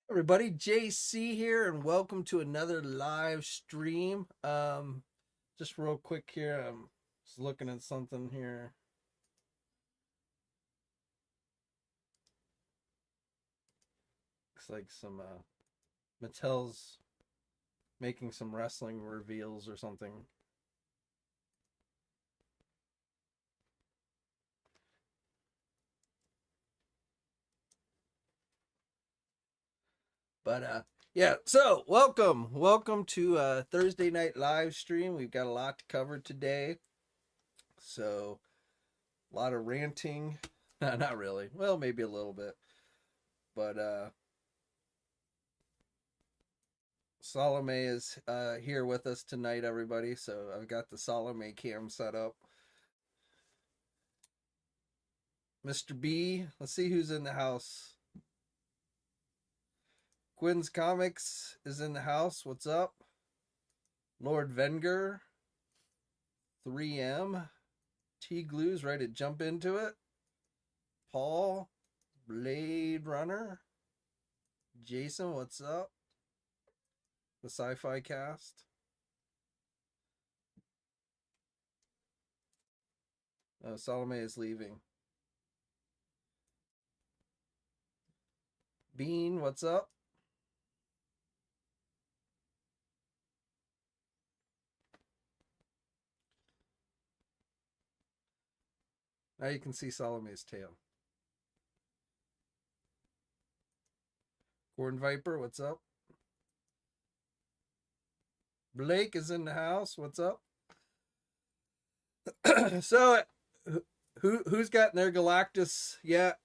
Everybody, JC here, and welcome to another live stream. Just real quick here, I'm just looking at something here. Looks like some Mattel's making some wrestling reveals or something. But yeah, so welcome to Thursday night live stream. We've got a lot to cover today, so a lot of ranting. Not really. Well, maybe a little bit, but Salome is here with us tonight, everybody. So I've got the Salome cam set up. Mr. B, let's see who's in the house. Quinn's Comics is in the house. What's up? Lord Venger, 3M, T Glue's ready to jump into it. Paul, Blade Runner, Jason, what's up? The Sci-Fi Cast. Oh, Salome is leaving. Bean, what's up? Now you can see Salome's tail. Gordon Viper, what's up? Blake is in the house. What's up? So, who's gotten their Galactus yet,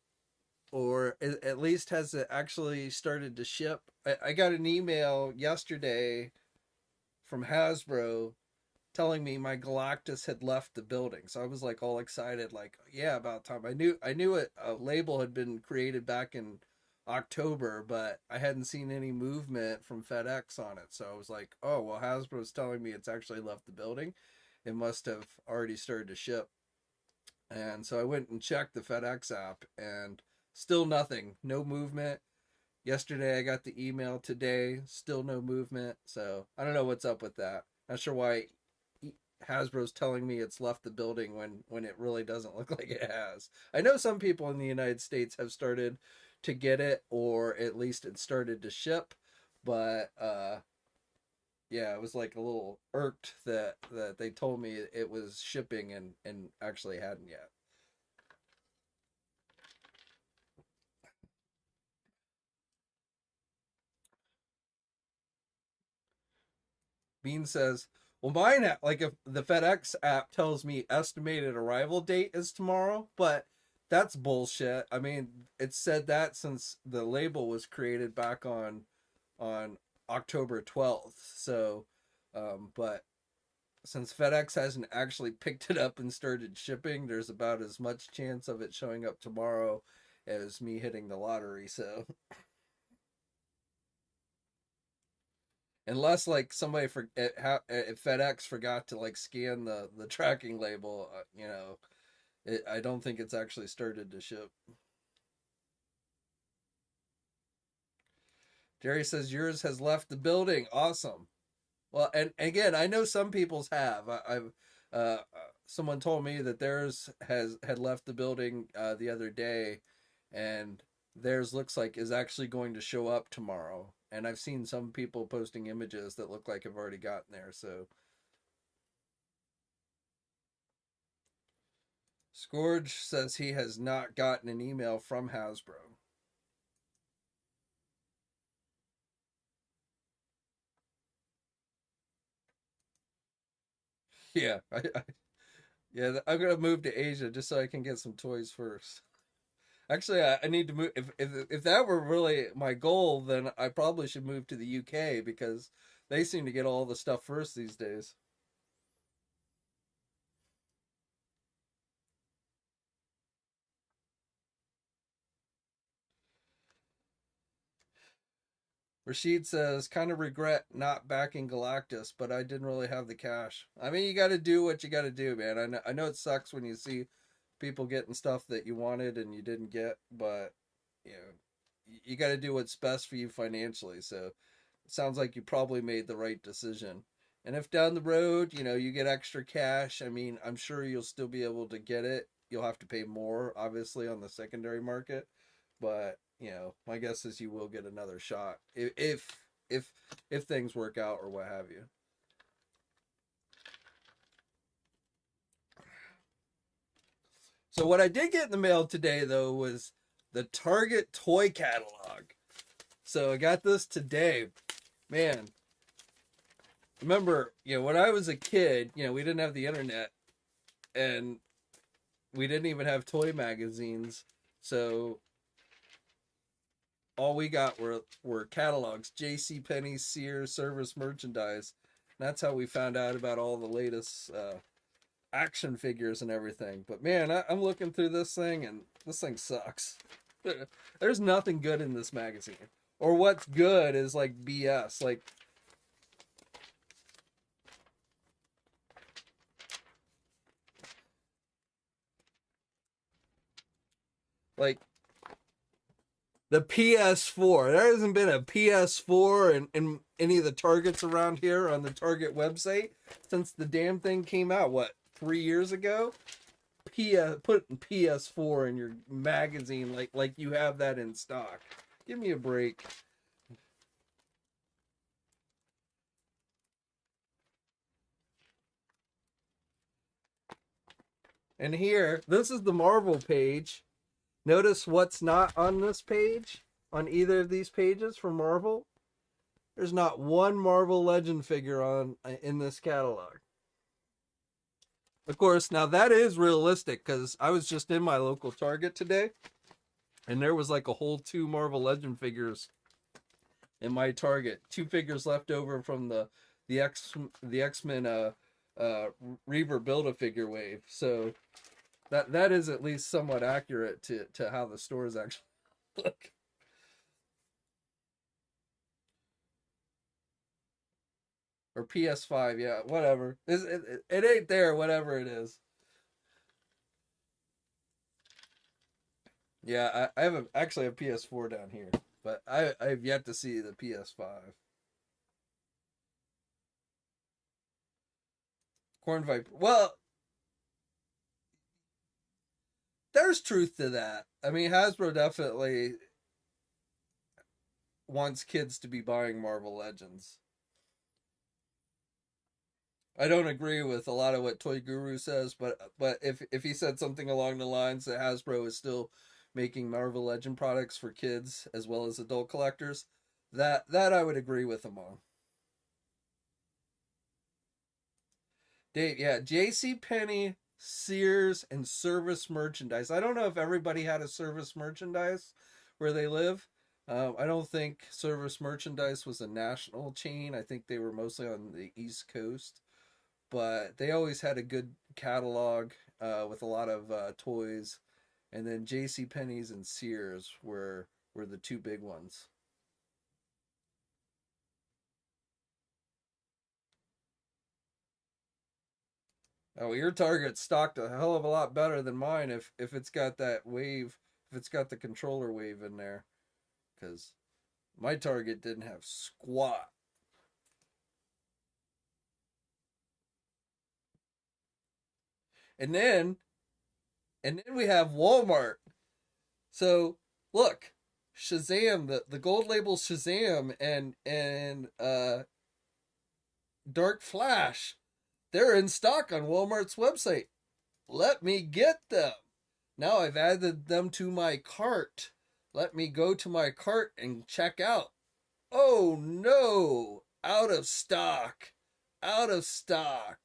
or at least has it actually started to ship? I got an email yesterday from Hasbro telling me my Galactus had left the building. So I was like all excited, like, yeah, about time. I knew a label had been created back in October, but I hadn't seen any movement from FedEx on it. So I was like, oh well, Hasbro's telling me it's actually left the building. It must have already started to ship. And so I went and checked the FedEx app and still nothing, no movement. Yesterday I got the email, today still no movement. So I don't know what's up with that. Not sure why Hasbro's telling me it's left the building when it really doesn't look like it has. I know some people in the United States have started to get it, or at least it started to ship, but yeah, it was like a little irked that they told me it was shipping and actually hadn't yet. Bean says, well, mine, like, if the FedEx app tells me estimated arrival date is tomorrow, but that's bullshit. I mean, it said that since the label was created back on October 12th. So, but since FedEx hasn't actually picked it up and started shipping, there's about as much chance of it showing up tomorrow as me hitting the lottery. So, unless like somebody if FedEx forgot to like scan the tracking label, I don't think it's actually started to ship. Jerry says yours has left the building. Awesome. Well, and again, I know some people's have. I've someone told me that theirs had left the building the other day, and theirs looks like is actually going to show up tomorrow. And I've seen some people posting images that look like have already gotten there. So Scourge says he has not gotten an email from Hasbro. Yeah, yeah, I'm gonna move to Asia just so I can get some toys first. Actually, I need to move. If that were really my goal, then I probably should move to the UK because they seem to get all the stuff first these days. Rashid says, kind of regret not backing Galactus, but I didn't really have the cash. I mean, you got to do what you got to do, man. I know it sucks when you see people getting stuff that you wanted and you didn't get, but you know, you got to do what's best for you financially. So it sounds like you probably made the right decision. And if down the road, you get extra cash, I mean, I'm sure you'll still be able to get it. You'll have to pay more, obviously, on the secondary market, but my guess is you will get another shot if things work out or what have you. So what I did get in the mail today, though, was the Target toy catalog. So I got this today. Man, remember, when I was a kid, we didn't have the internet, and we didn't even have toy magazines. So all we got were catalogs, JC Penney, Sears, Service Merchandise. And that's how we found out about all the latest action figures and everything. But man, I'm looking through this thing, and this thing sucks. There's nothing good in this magazine. Or what's good is like BS. Like the PS4. There hasn't been a PS4 in any of the Targets around here on the Target website since the damn thing came out, 3 years ago? Put PS4 in your magazine like you have that in stock. Give me a break. And here, this is the Marvel page. Notice what's not on this page, on either of these pages for Marvel. There's not one Marvel Legend figure in this catalog. Of course, now that is realistic because I was just in my local Target today, and there was like a whole 2 Marvel Legend figures in my Target. 2 figures left over from the X-Men Reaver Build-A-Figure wave. So that is at least somewhat accurate to how the stores actually look. Or PS5, yeah, whatever. It ain't there, whatever it is. Yeah, I have actually a PS4 down here, but I've yet to see the PS5. Corn Viper. Well, there's truth to that. I mean, Hasbro definitely wants kids to be buying Marvel Legends. I don't agree with a lot of what Toy Guru says, but if he said something along the lines that Hasbro is still making Marvel Legend products for kids as well as adult collectors, that I would agree with him on. Dave, yeah, J.C. Penney, Sears, and Service Merchandise. I don't know if everybody had a Service Merchandise where they live. I don't think Service Merchandise was a national chain. I think they were mostly on the East Coast, but they always had a good catalog with a lot of toys. And then J.C. Penney's and Sears were the 2 big ones. Oh, your Target's stocked a hell of a lot better than mine if it's got that wave, if it's got the controller wave in there, because my Target didn't have squat. And then we have Walmart. So look, Shazam, the gold label Shazam and Dark Flash, they're in stock on Walmart's website. Let me get them. Now I've added them to my cart. Let me go to my cart and check out. Oh no! Out of stock. Out of stock.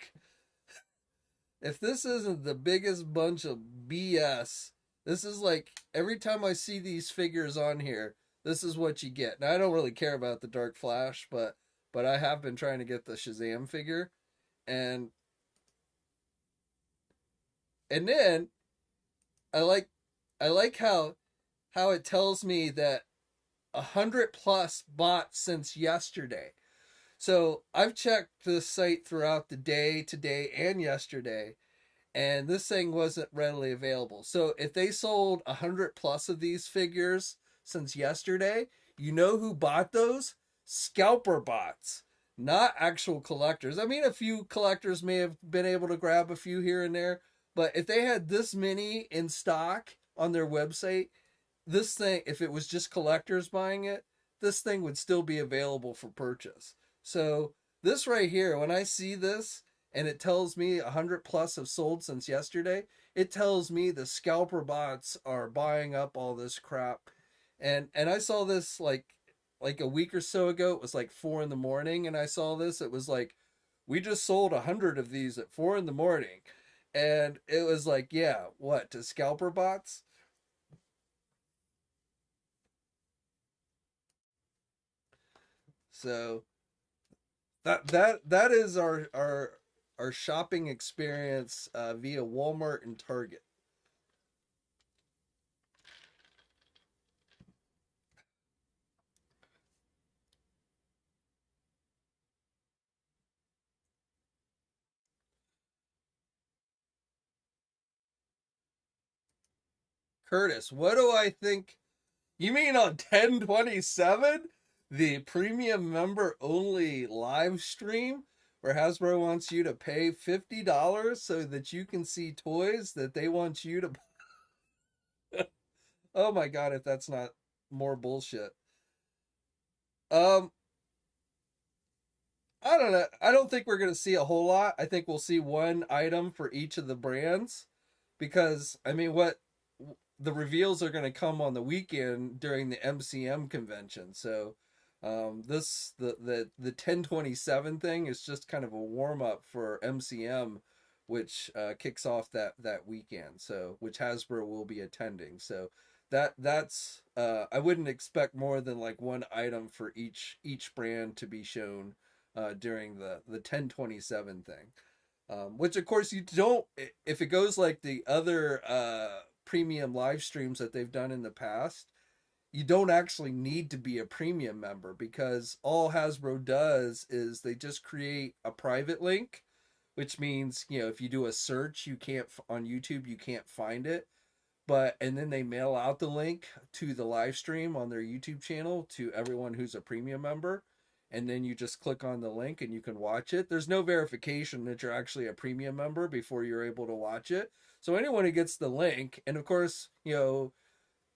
If this isn't the biggest bunch of BS, this is like every time I see these figures on here, this is what you get. Now I don't really care about the Dark Flash, but I have been trying to get the Shazam figure, and then I like how it tells me that 100 plus bought since yesterday. So I've checked this site throughout the day, today, and yesterday, and this thing wasn't readily available. So if they sold 100 plus of these figures since yesterday. You know who bought those? Scalper bots, not actual collectors. I mean, a few collectors may have been able to grab a few here and there, but if they had this many in stock on their website, this thing, if it was just collectors buying it, this thing would still be available for purchase. So this right here, when I see this and it tells me 100 plus have sold since yesterday, it tells me the scalper bots are buying up all this crap. And I saw this like a week or so ago. It was like 4 in the morning, and I saw this. It was like, we just sold 100 of these at 4 in the morning, and it was like, yeah, what, to scalper bots? So that is our shopping experience via Walmart and Target. Curtis, what do I think? You mean on 10/27, the premium member only live stream where Hasbro wants you to pay $50 so that you can see toys that they want you to. Oh my god, if that's not more bullshit. Um I don't know. I don't think we're going to see a whole lot. I think we'll see one item for each of the brands because I mean, what the reveals are going to come on the weekend during the MCM convention. So this the 10/27 thing is just kind of a warm up for MCM, which kicks off that weekend. So which Hasbro will be attending. So that's I wouldn't expect more than like one item for each brand to be shown during the 10/27 thing. Which of course you don't, if it goes like the other premium live streams that they've done in the past, you don't actually need to be a premium member because all Hasbro does is they just create a private link, which means, if you do a search, you can't on YouTube, you can't find it. But and then they mail out the link to the live stream on their YouTube channel to everyone who's a premium member, and then you just click on the link and you can watch it. There's no verification that you're actually a premium member before you're able to watch it. So anyone who gets the link, and of course, the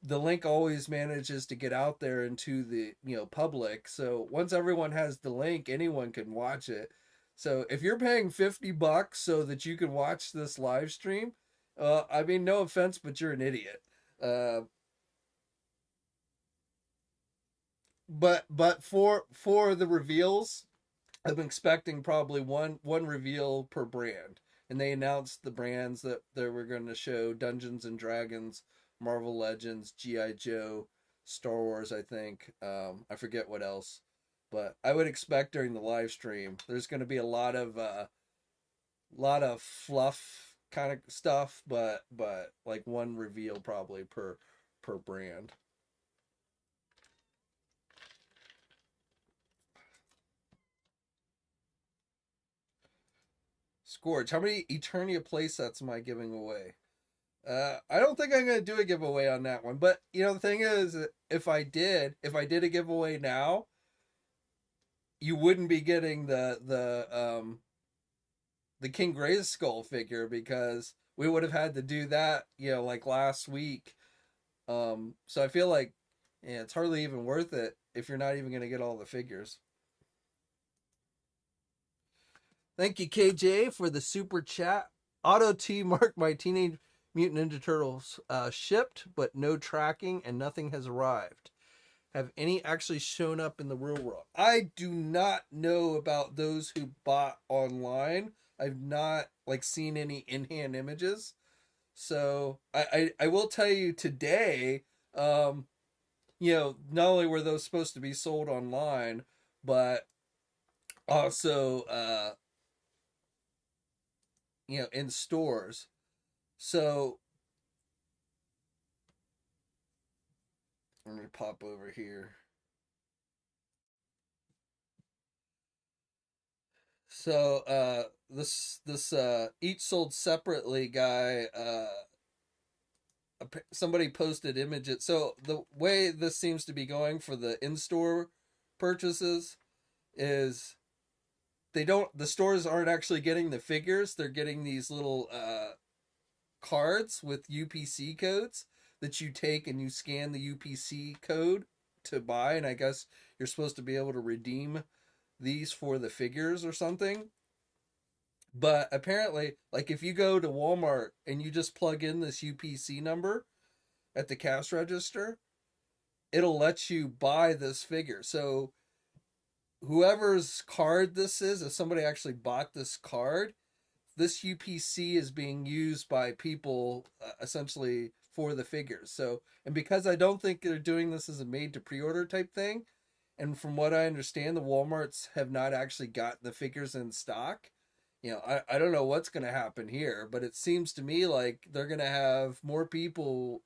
link always manages to get out there into the public. So once everyone has the link, anyone can watch it. So if you're paying $50 so that you can watch this live stream, I mean, no offense, but you're an idiot. Uh, but for the reveals, I'm expecting probably one reveal per brand, and they announced the brands that they were going to show: Dungeons and Dragons, Marvel Legends, GI Joe, Star Wars. I think I forget what else, but I would expect during the live stream there's going to be a lot of fluff kind of stuff, but like one reveal probably per brand. Scourge, how many Eternia playsets am I giving away? I don't think I'm gonna do a giveaway on that one. But the thing is, if I did a giveaway now, you wouldn't be getting the King Gray's skull figure because we would have had to do that, like last week. So I feel like, yeah, it's hardly even worth it if you're not even gonna get all the figures. Thank you, KJ, for the super chat. Auto T marked my Teenage Mutant Ninja Turtles shipped, but no tracking and nothing has arrived. Have any actually shown up in the real world? I do not know about those who bought online. I've not seen any in-hand images. So I will tell you today, not only were those supposed to be sold online, but also in stores. So let me pop over here. So this each sold separately guy somebody posted images. So the way this seems to be going for the in-store purchases is the stores aren't actually getting the figures. They're getting these little cards with UPC codes that you take and you scan the UPC code to buy, and I guess you're supposed to be able to redeem these for the figures or something. But apparently, like if you go to Walmart and you just plug in this UPC number at the cash register, it'll let you buy this figure. So whoever's card this is, if somebody actually bought this card, this UPC is being used by people essentially for the figures. So, and because I don't think they're doing this as a made to pre-order type thing, and from what I understand, the Walmarts have not actually gotten the figures in stock. I don't know what's going to happen here, but it seems to me like they're going to have more people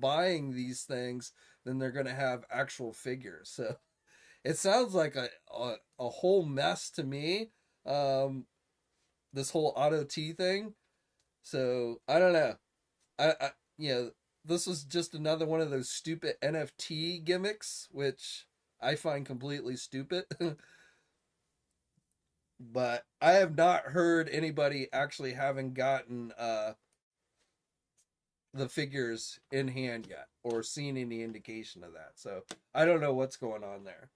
buying these things than they're going to have actual figures. So it sounds like a whole mess to me. This whole auto T thing. So I don't know. I this was just another one of those stupid NFT gimmicks, which I find completely stupid. But I have not heard anybody actually having gotten the figures in hand yet or seen any indication of that. So I don't know what's going on there.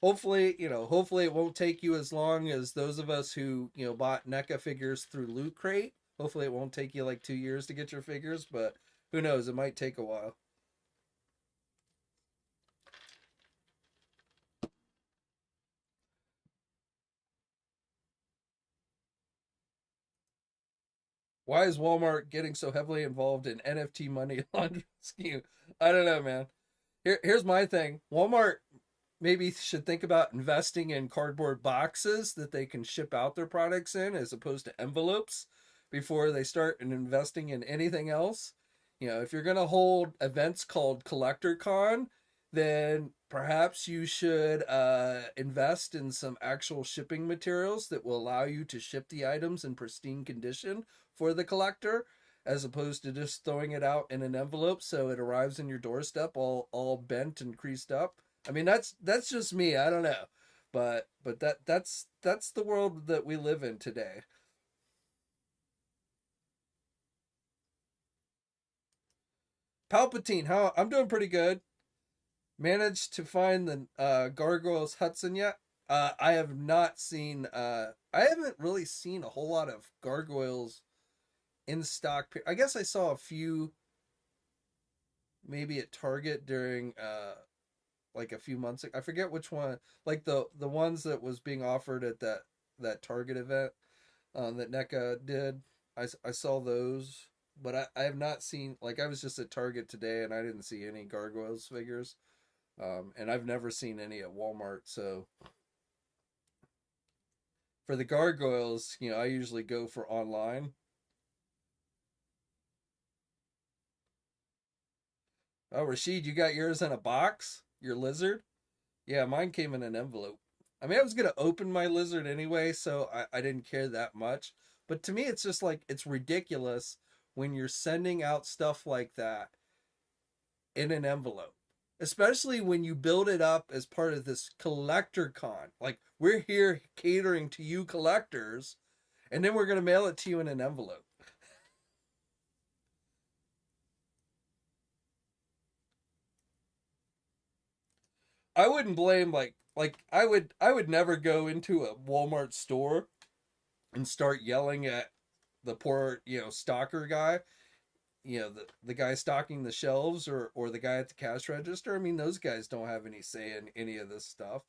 Hopefully it won't take you as long as those of us who, bought NECA figures through Loot Crate. Hopefully it won't take you like 2 years to get your figures, but who knows? It might take a while. Why is Walmart getting so heavily involved in NFT money laundering scheme? I don't know, man. Here's my thing. Walmart maybe should think about investing in cardboard boxes that they can ship out their products in as opposed to envelopes before they start investing in anything else. If you're going to hold events called Collector Con, then perhaps you should invest in some actual shipping materials that will allow you to ship the items in pristine condition for the collector, as opposed to just throwing it out in an envelope so it arrives in your doorstep all bent and creased up. I mean, that's just me. I don't know, but that's the world that we live in today. Palpatine, how I'm doing pretty good. Managed to find the Gargoyles Hudson yet? I have not seen. I haven't really seen a whole lot of gargoyles in stock. I guess I saw a few, maybe at Target during like a few months ago. I forget which one. Like the ones that was being offered at that Target event that NECA did. I saw those, but I have not seen. Like I was just at Target today and I didn't see any gargoyles figures. And I've never seen any at Walmart. So for the gargoyles, I usually go for online. Oh, Rashid, you got yours in a box? Your lizard? Yeah, mine came in an envelope. I mean, I was gonna open my lizard anyway, so I didn't care that much. But to me, it's just like it's ridiculous when you're sending out stuff like that in an envelope, especially when you build it up as part of this collector con. Like we're here catering to you collectors, and then we're gonna mail it to you in an envelope. I wouldn't blame I would never go into a Walmart store and start yelling at the poor stalker guy, the guy stocking the shelves, or the guy at the cash register. I mean, those guys don't have any say in any of this stuff.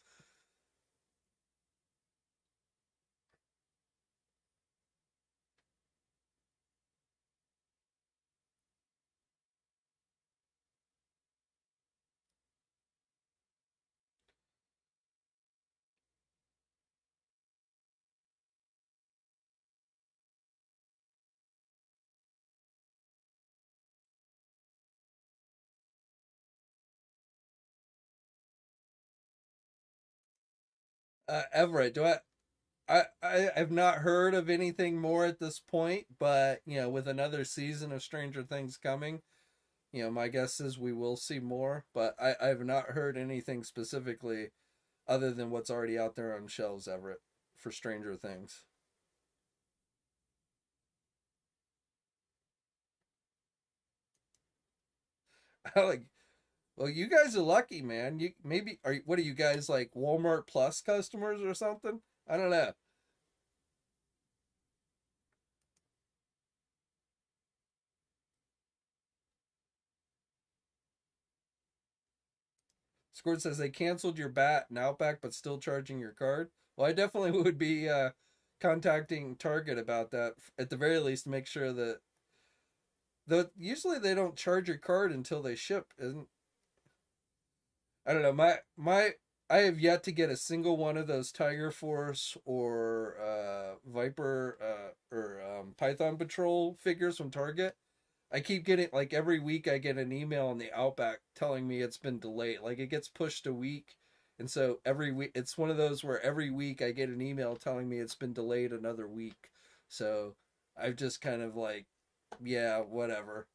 Everett, do I? I have not heard of anything more at this point, but with another season of Stranger Things coming, my guess is we will see more. But I have not heard anything specifically other than what's already out there on shelves, Everett, for Stranger Things. I like. Well, you guys are lucky, man. You maybe are. What are you guys like Walmart Plus customers or something? I don't know. Squirt says they canceled your bat and Outback, but still charging your card. Well, I definitely would be contacting Target about that at the very least to make sure that usually they don't charge your card until they ship. Isn't I don't know. My I have yet to get a single one of those Tiger Force or Viper or Python Patrol figures from Target. I keep getting like every week I get an email on the Outback telling me it's been delayed. Like it gets pushed a week. And so every week it's one of those where every week I get an email telling me it's been delayed another week. So I've just kind of like, yeah, whatever.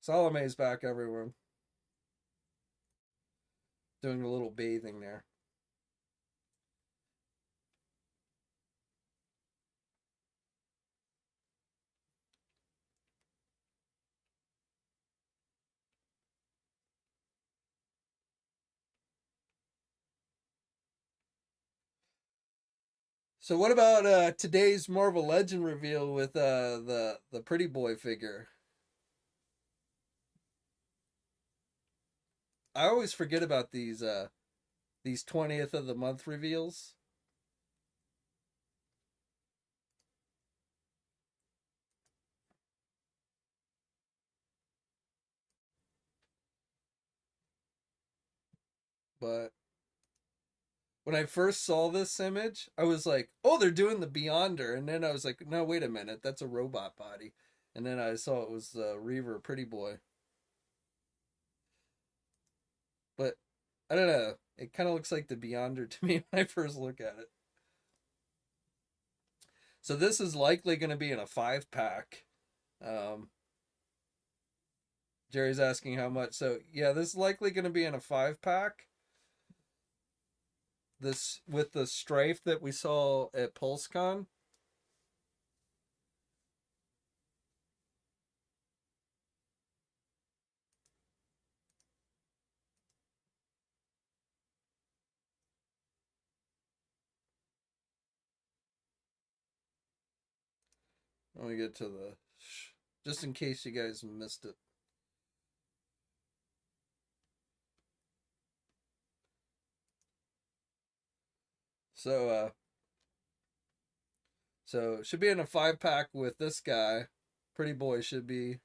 Salome's back, everyone. Doing a little bathing there. So what about today's Marvel Legend reveal with the pretty boy figure? I always forget about these 20th of the month reveals. But when I first saw this image, I was like, "Oh, they're doing the Beyonder," and then I was like, "No, wait a minute, that's a robot body." And then I saw it was the Reaver Pretty Boy. But I don't know. It kind of looks like the Beyonder to me when I first look at it. So this is likely going to be in a 5 pack. Um, Jerry's asking how much. So yeah, this is likely going to be in a 5 pack. This with the strife that we saw at PulseCon. Let me get to the just in case you guys missed it. So so it should be in a 5 pack with this guy. Pretty boy should be.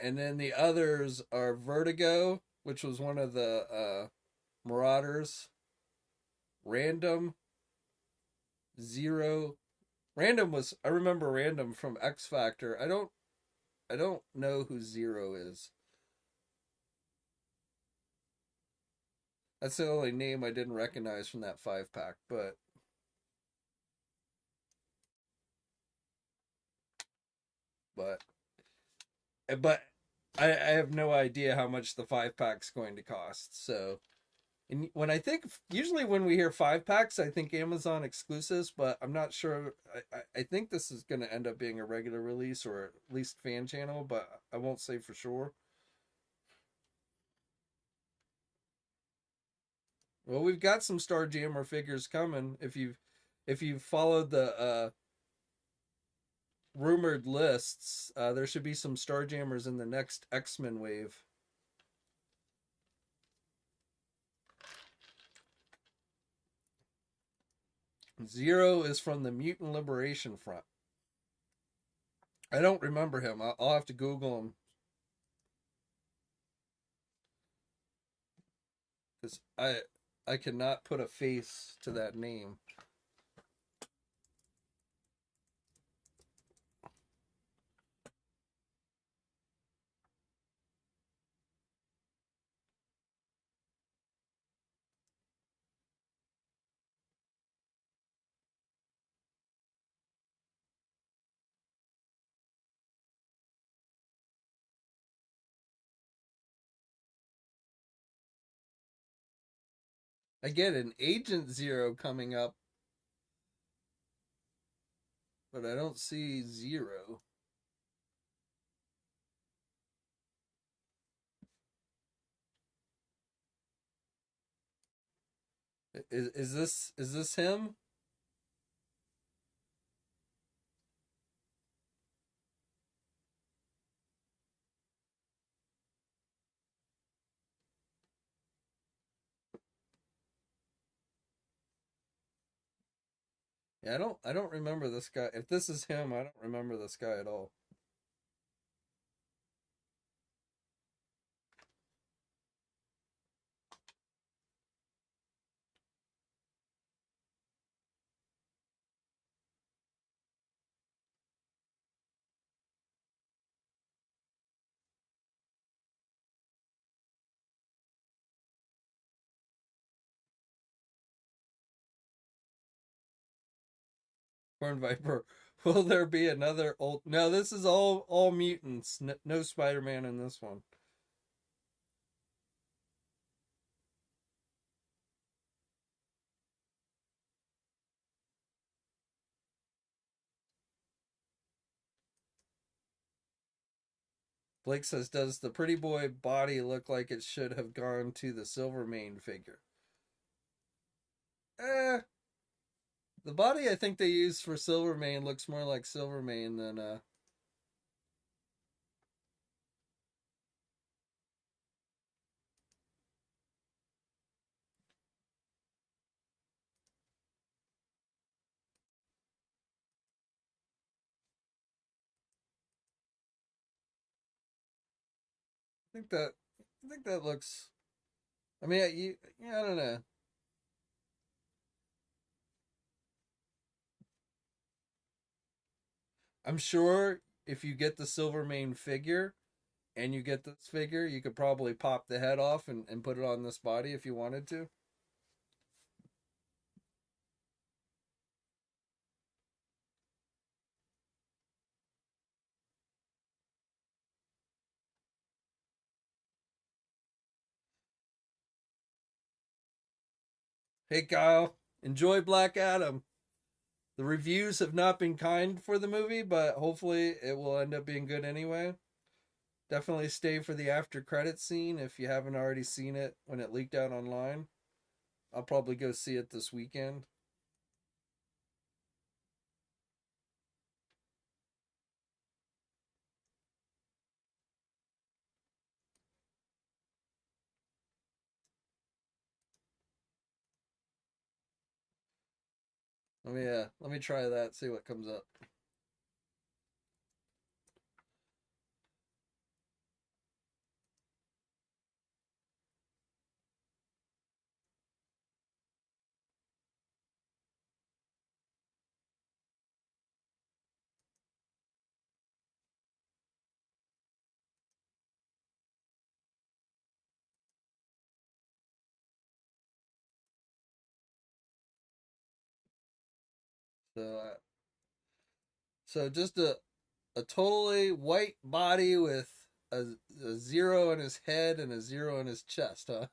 And then the others are Vertigo, which was one of the Marauders. Random, Zero. Random was I remember Random from X Factor. I don't know who Zero is. That's the only name I didn't recognize from that 5 pack, but but I have no idea how much the 5 pack's going to cost. So, and when I think usually when we hear 5 packs, I think Amazon exclusives, but I'm not sure. I think this is going to end up being a regular release or at least fan channel, but I won't say for sure. Well, we've got some Starjammer figures coming. If you've followed the rumored lists, there should be some Starjammers in the next X-Men wave. Zero is from the Mutant Liberation Front. I don't remember him. I'll have to Google him because I cannot put a face to that name. I get an Agent Zero coming up, but I don't see Zero. Is this him? Yeah, I don't remember this guy. If this is him, I don't remember this guy at all. Corn Viper. Will there be another old? No, this is all mutants. No Spider-Man in this one. Blake says, "Does the pretty boy body look like it should have gone to the Silvermane figure?" Eh, the body I think they used for Silvermane looks more like Silvermane than I think that I think that looks. I mean, I don't know. I'm sure if you get the Silvermane figure and you get this figure, you could probably pop the head off and put it on this body if you wanted to. Hey Kyle, enjoy Black Adam. The reviews have not been kind for the movie, but hopefully it will end up being good anyway. Definitely stay for the after credit scene if you haven't already seen it when it leaked out online. I'll probably go see it this weekend. Let me try that. See what comes up. So, just a totally white body with a zero in his head and a zero in his chest, huh?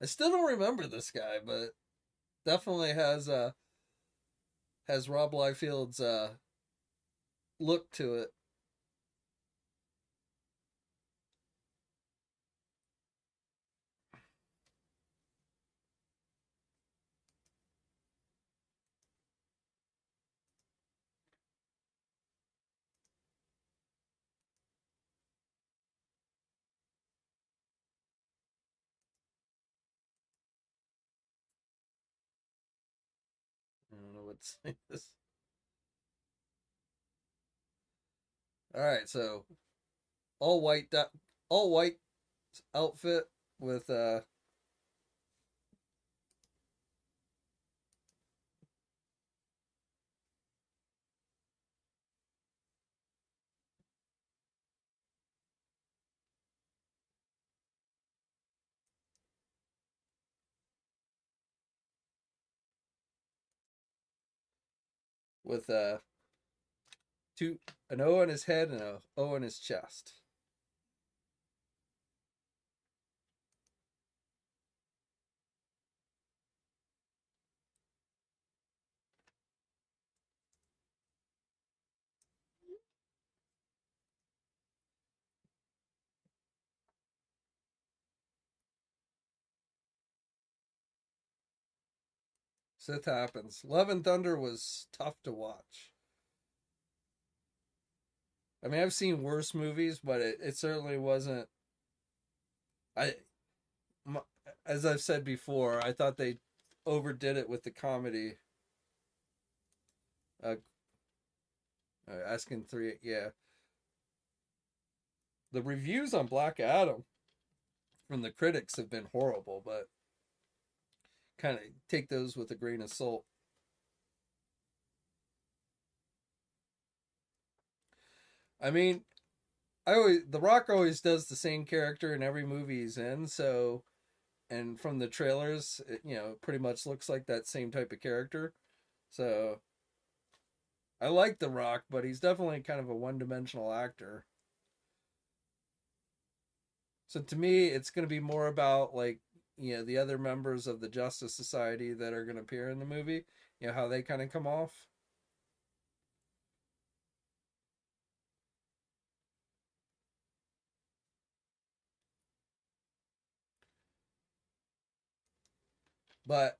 I still don't remember this guy, but definitely has Rob Liefeld's look to it. I don't know what to say this. All right, so all white, all white outfit with with two an O on his head and a O on his chest. Sith happens. Love and Thunder was tough to watch. I mean, I've seen worse movies, but it certainly wasn't. I, m- as I've said before, I thought they overdid it with the comedy. Uh, asking three, yeah. The reviews on Black Adam from the critics have been horrible, but kind of take those with a grain of salt. I mean, The Rock always does the same character in every movie he's in, so and from the trailers, pretty much looks like that same type of character. So I like The Rock, but he's definitely kind of a one-dimensional actor. So to me, it's going to be more about like the other members of the Justice Society that are going to appear in the movie. How they kind of come off. But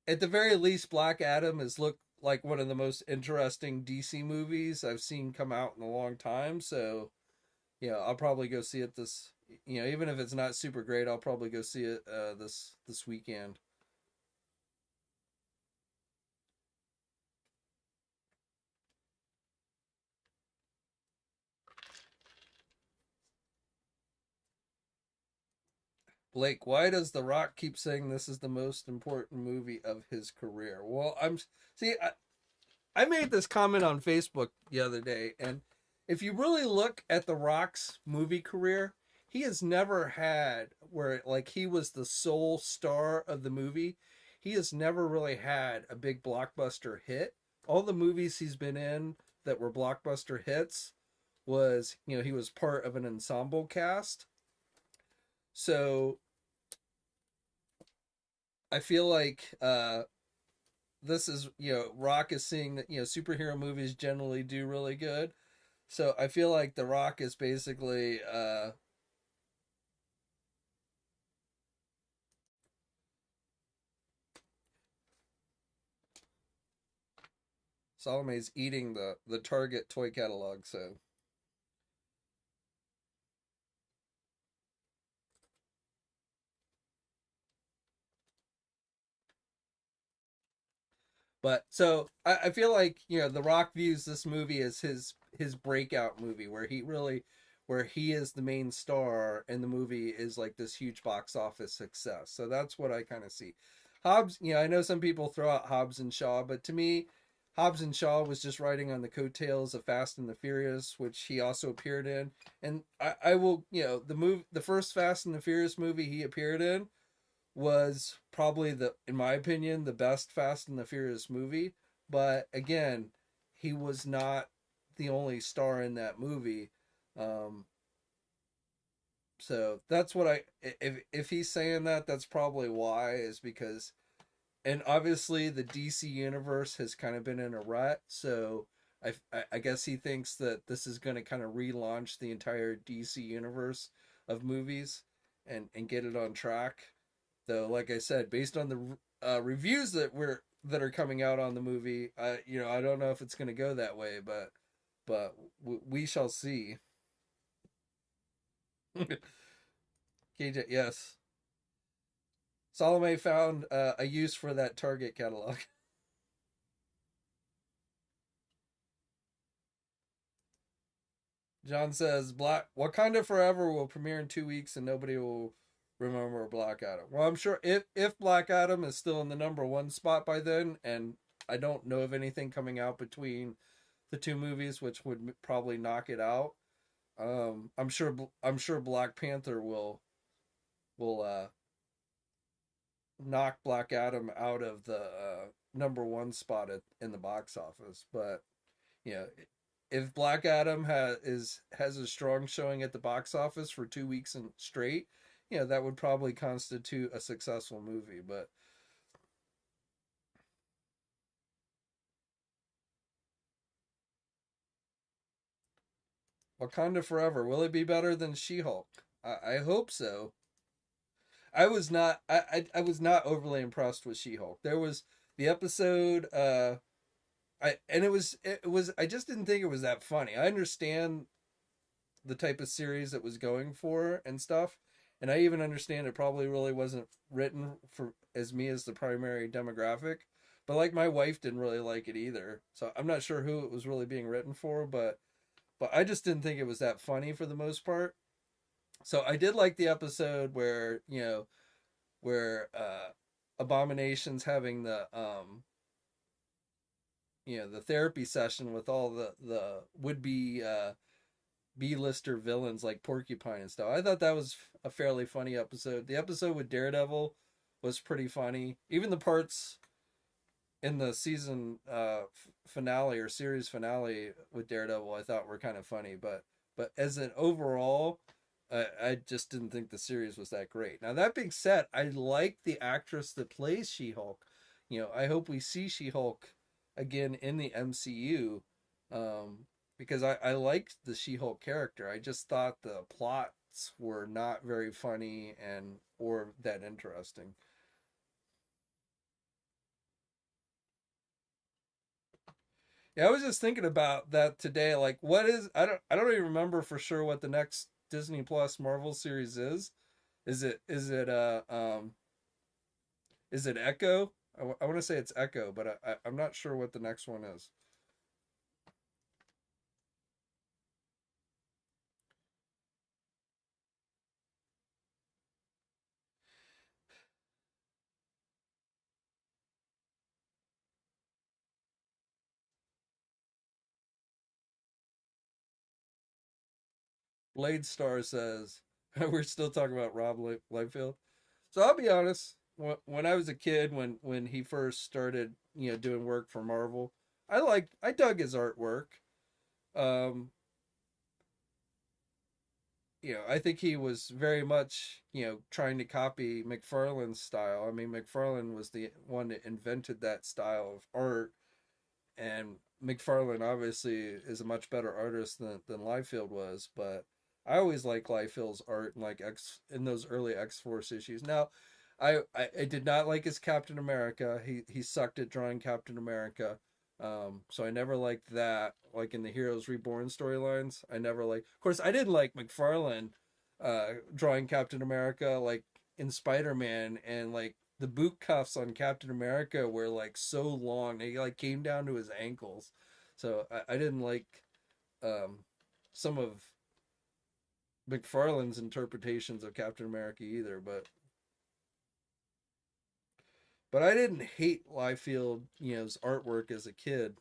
at the very least, Black Adam has looked like one of the most interesting DC movies I've seen come out in a long time. So I'll probably go see it this. Even if it's not super great, I'll probably go see it this weekend. Blake, why does The Rock keep saying this is the most important movie of his career? Well, I made this comment on Facebook the other day, and if you really look at The Rock's movie career, he has never had where like he was the sole star of the movie. He has never really had a big blockbuster hit. All the movies he's been in that were blockbuster hits was, he was part of an ensemble cast. So I feel like this is Rock is seeing that superhero movies generally do really good. So I feel like The Rock is basically Salome's eating the Target toy catalog. So, but so I feel like The Rock views this movie as his breakout movie where he is the main star and the movie is like this huge box office success. So that's what I kind of see. Hobbs, I know some people throw out Hobbs and Shaw, but to me, Hobbs and Shaw was just riding on the coattails of Fast and the Furious, which he also appeared in. And I will, the first Fast and the Furious movie he appeared in was probably in my opinion, the best Fast and the Furious movie. But again, he was not the only star in that movie. Um, so that's what if he's saying that, that's probably why, is because, and obviously the DC universe has kind of been in a rut. So I guess he thinks that this is going to kind of relaunch the entire DC universe of movies and get it on track. Though, like I said, based on the reviews that are coming out on the movie, I don't know if it's going to go that way, but we shall see. KJ, yes, Salome found a use for that Target catalog. John says Black Wakanda Forever will premiere in 2 weeks and nobody will remember Black Adam. Well, I'm sure if Black Adam is still in the number one spot by then, and I don't know of anything coming out between the two movies, which would probably knock it out. I'm sure Black Panther will knock Black Adam out of the number one spot in the box office. But you know, if Black Adam has a strong showing at the box office for 2 weeks and straight, that would probably constitute a successful movie. But Wakanda Forever, will it be better than She-Hulk? I hope so. I was not overly impressed with She-Hulk. The episode, it was I just didn't think it was that funny. I understand the type of series it was going for and stuff, and I even understand it probably really wasn't written for as me as the primary demographic. But like my wife didn't really like it either, so I'm not sure who it was really being written for. But I just didn't think it was that funny for the most part. So I did like the episode where where Abomination's having the therapy session with all the would be B-lister villains like Porcupine and stuff. I thought that was a fairly funny episode. The episode with Daredevil was pretty funny. Even the parts in the season finale or series finale with Daredevil I thought were kind of funny, but as an overall, I just didn't think the series was that great. Now that being said, I like the actress that plays She-Hulk. I hope we see She-Hulk again in the MCU, because I liked the She-Hulk character. I just thought the plots were not very funny and or that interesting. Yeah, I was just thinking about that today. Like, what is I don't even remember for sure what the next Disney Plus Marvel series is. Is it Echo? I want to say it's Echo, but I'm not sure what the next one is. Blade Star says we're still talking about Rob Liefeld. So I'll be honest. When I was a kid, when he first started, doing work for Marvel, I dug his artwork. Um, I think he was very much, trying to copy McFarlane's style. I mean, McFarlane was the one that invented that style of art, and McFarlane obviously is a much better artist than Liefeld was. But I always like Liefeld's art and like X in those early X Force issues. Now, I did not like his Captain America. He sucked at drawing Captain America. So I never liked that. Like in the Heroes Reborn storylines, I never like. Of course, I didn't like McFarlane drawing Captain America like in Spider Man, and like the boot cuffs on Captain America were like so long they like came down to his ankles. So I didn't like um, some of McFarlane's interpretations of Captain America either, but I didn't hate Liefeld, his artwork as a kid.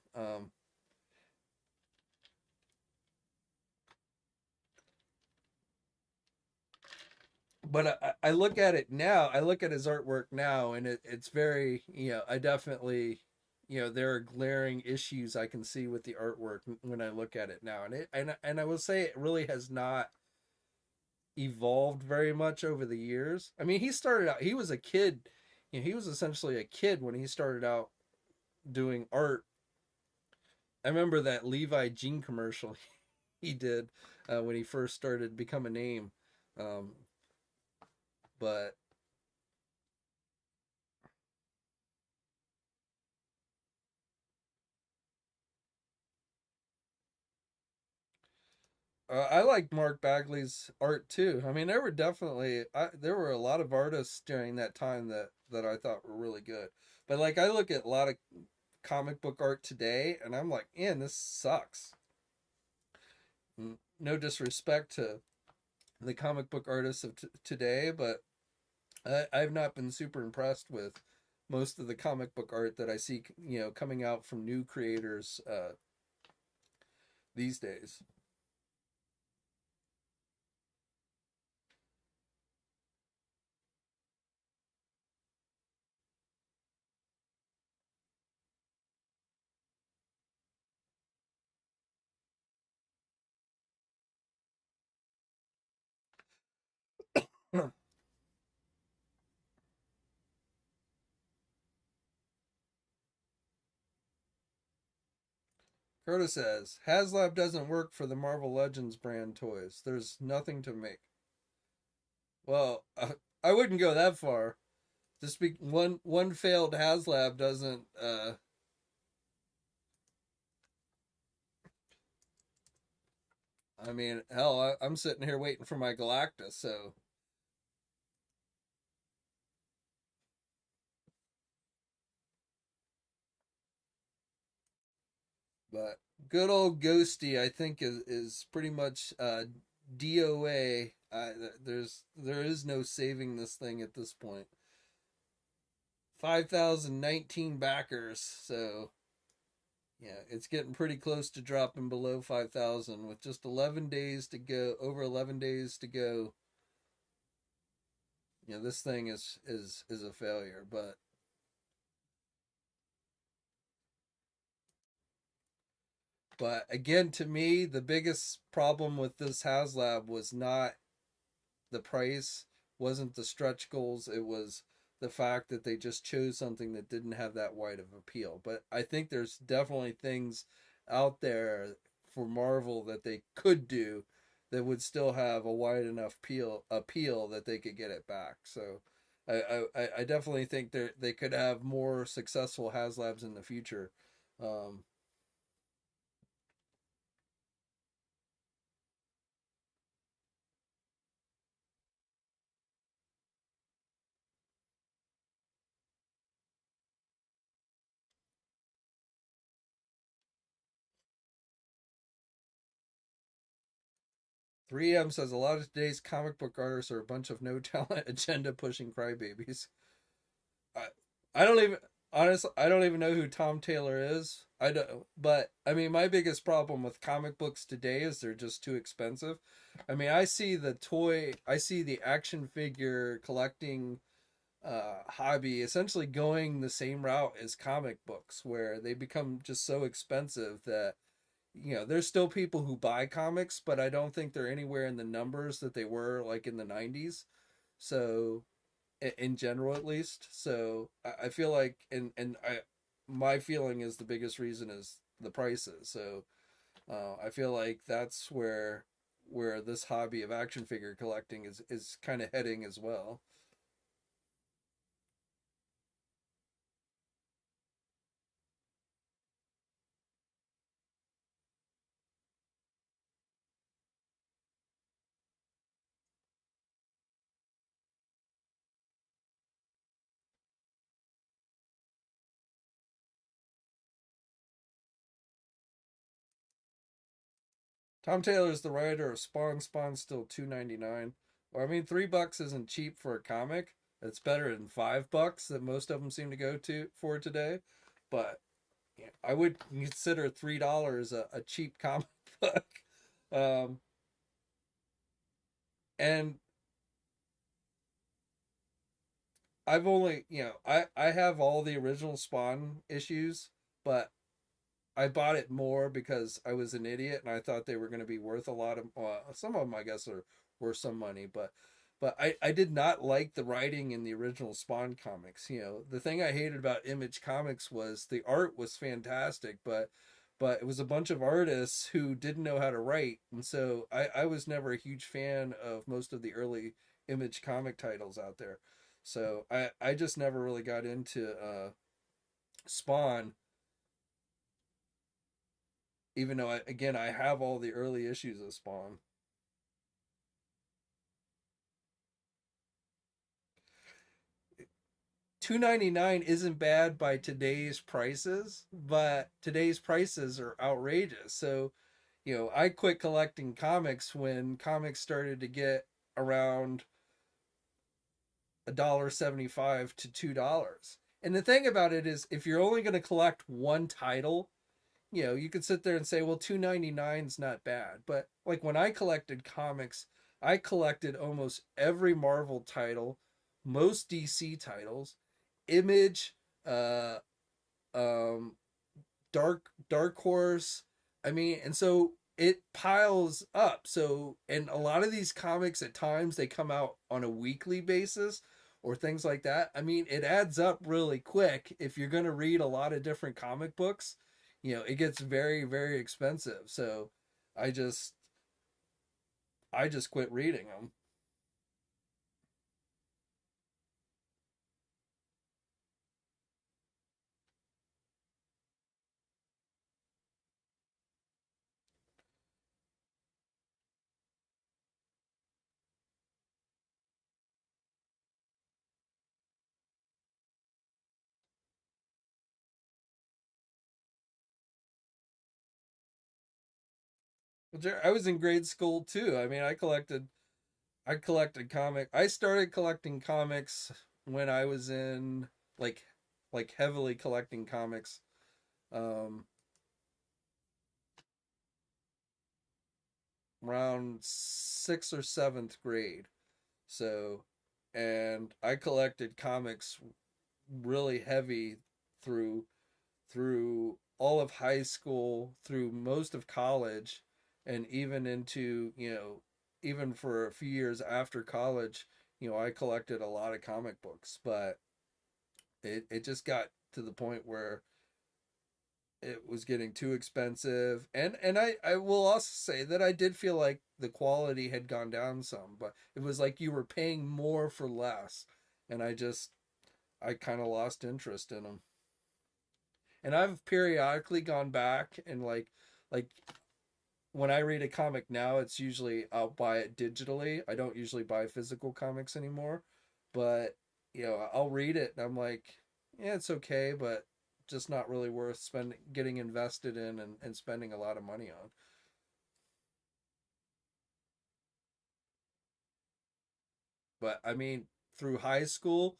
But I look at it now. I look at his artwork now, and it's very, I definitely, there are glaring issues I can see with the artwork when I look at it now, and I will say it really has not evolved very much over the years. I mean, he started out, he was a kid, he was essentially a kid when he started out doing art. I remember that Levi jean commercial he did when he first started to become a name. Um, but I like Mark Bagley's art too. I mean, there were a lot of artists during that time that I thought were really good. But like I look at a lot of comic book art today, and I'm like, man, this sucks. No disrespect to the comic book artists of today, but I've not been super impressed with most of the comic book art that I see, coming out from new creators these days. Curtis says Haslab doesn't work for the Marvel Legends brand toys. There's nothing to make. Well, I wouldn't go that far. one failed Haslab doesn't. I mean, hell, I'm sitting here waiting for my Galactus. So, but good old Ghosty, I think is pretty much DOA. There is no saving this thing at this point. 5,019 backers. So yeah, it's getting pretty close to dropping below 5,000 with just 11 days to go. Over 11 days to go. This thing is a failure. But again, to me, the biggest problem with this HasLab was not the price, wasn't the stretch goals. It was the fact that they just chose something that didn't have that wide of appeal. But I think there's definitely things out there for Marvel that they could do that would still have a wide enough appeal that they could get it back. So I definitely think they could have more successful HasLabs in the future. Um, 3M says a lot of today's comic book artists are a bunch of no talent agenda pushing crybabies. I, I don't even honestly I don't even know who Tom Taylor is. I don't, but I mean my biggest problem with comic books today is they're just too expensive. I mean I see the action figure collecting hobby essentially going the same route as comic books where they become just so expensive that there's still people who buy comics, but I don't think they're anywhere in the numbers that they were like in the 90s. So in general at least. So I feel like and I my feeling is the biggest reason is the prices. So I feel like that's where this hobby of action figure collecting is kind of heading as well. Tom Taylor is the writer of Spawn. Spawn's still $2.99. Well, I mean, $3 isn't cheap for a comic. It's better than $5 that most of them seem to go to for today. But yeah, I would consider $3 a cheap comic book. Um, and I've only, I have all the original Spawn issues, but I bought it more because I was an idiot and I thought they were going to be worth a lot of. Some of them, I guess, are worth some money, but I did not like the writing in the original Spawn comics. The thing I hated about Image Comics was the art was fantastic, but it was a bunch of artists who didn't know how to write, and so I was never a huge fan of most of the early Image comic titles out there. So I just never really got into Spawn, even though again I have all the early issues of Spawn. 299 isn't bad by today's prices, but today's prices are outrageous. So, I quit collecting comics when comics started to get around $1.75 to $2. And the thing about it is if you're only going to collect one title, you could sit there and say, well, 299 is not bad. But like when I collected comics, I collected almost every Marvel title, most DC titles, Image, uh, um, Dark Horse. I mean, and so it piles up. So, and a lot of these comics at times they come out on a weekly basis or things like that. I mean, it adds up really quick if you're going to read a lot of different comic books. It gets very, very expensive. So, I just I just quit reading them. I was in grade school too. I mean, I collected comic. I started collecting comics when I was in like heavily collecting comics um around 6th or 7th grade. So, and I collected comics really heavy through all of high school, through most of college, and even into, even for a few years after college, I collected a lot of comic books, but it just got to the point where it was getting too expensive. And I will also say that I did feel like the quality had gone down some, but it was like you were paying more for less. And I kind of lost interest in them. And I've periodically gone back and like when I read a comic now, it's usually I'll buy it digitally. I don't usually buy physical comics anymore, but I'll read it and I'm like, yeah, it's okay, but just not really worth spending getting invested in and spending a lot of money on. But I mean, through high school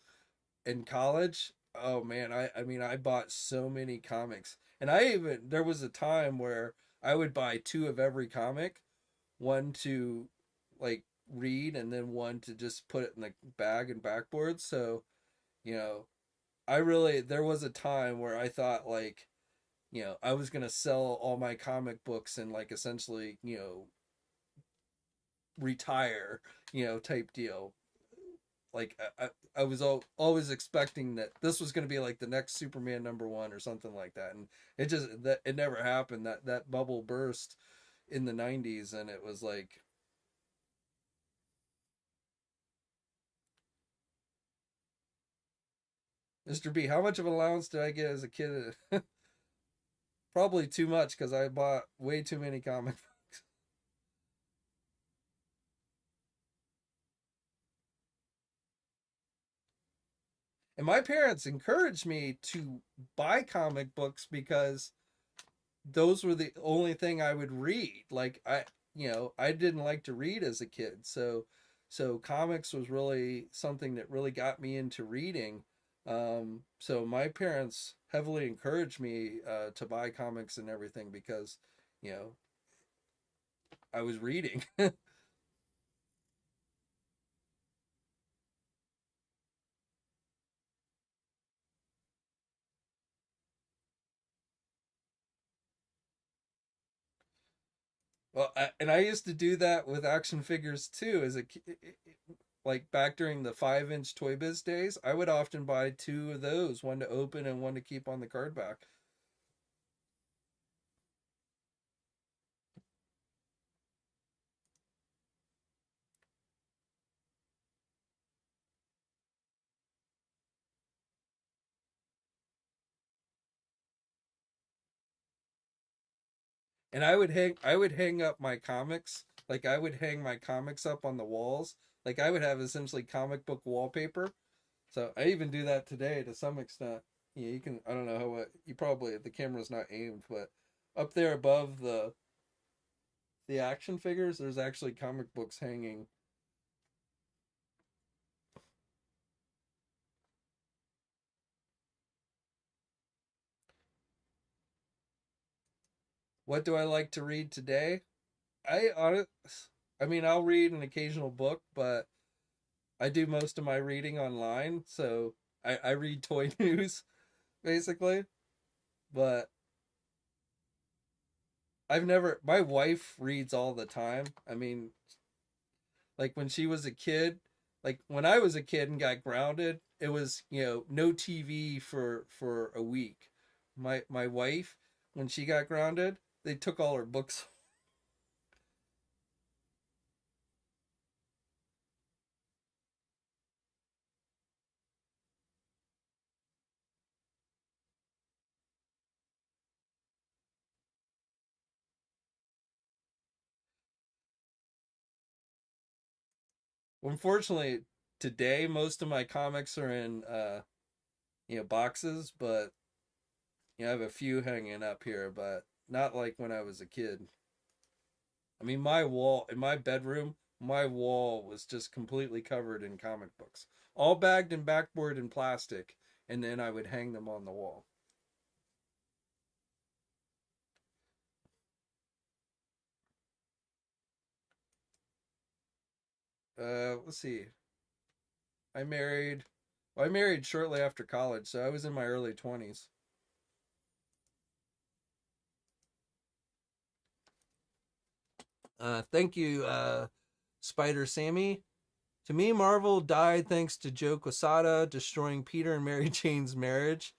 and college, oh man, I mean I bought so many comics. And there was a time where I would buy two of every comic, one to like read and then one to just put it in the bag and backboard. So, you know, there was a time where I thought like, I was going to sell all my comic books and like essentially, retire, type deal. Like I was always expecting that this was going to be like the next Superman #1 or something like that. And it never happened. That bubble burst in the 90s and it was like, Mr. B, how much of an allowance did I get as a kid? Probably too much because I bought way too many comic books. And my parents encouraged me to buy comic books because those were the only thing I would read. Like I didn't like to read as a kid, so comics was really something that really got me into reading. So my parents heavily encouraged me to buy comics and everything because you know I was reading. Well, and I used to do that with action figures too. Like back during the 5-inch Toy Biz days, I would often buy two of those, one to open and one to keep on the card back. And I would hang up my comics. Like I would hang my comics up on the walls. Like I would have essentially comic book wallpaper. So I even do that today to some extent. You can I don't know how you probably the camera's not aimed, but up there above the action figures, there's actually comic books hanging. What do I like to read today? I honest, I mean, I'll read an occasional book, but I do most of my reading online. So I read toy news basically. But my wife reads all the time. I mean, like when she was a kid, like when I was a kid and got grounded, it was, no TV for a week. My wife, when she got grounded, they took all her books. Unfortunately, today most of my comics are in boxes, but I have a few hanging up here, but not like when I was a kid. I mean, my wall in my bedroom, my wall was just completely covered in comic books, all bagged in backboard and plastic, and then I would hang them on the wall. Let's see. I married. Well, I married shortly after college, so I was in my early 20s. Thank you, Spider Sammy. To me, Marvel died thanks to Joe Quesada destroying Peter and Mary Jane's marriage.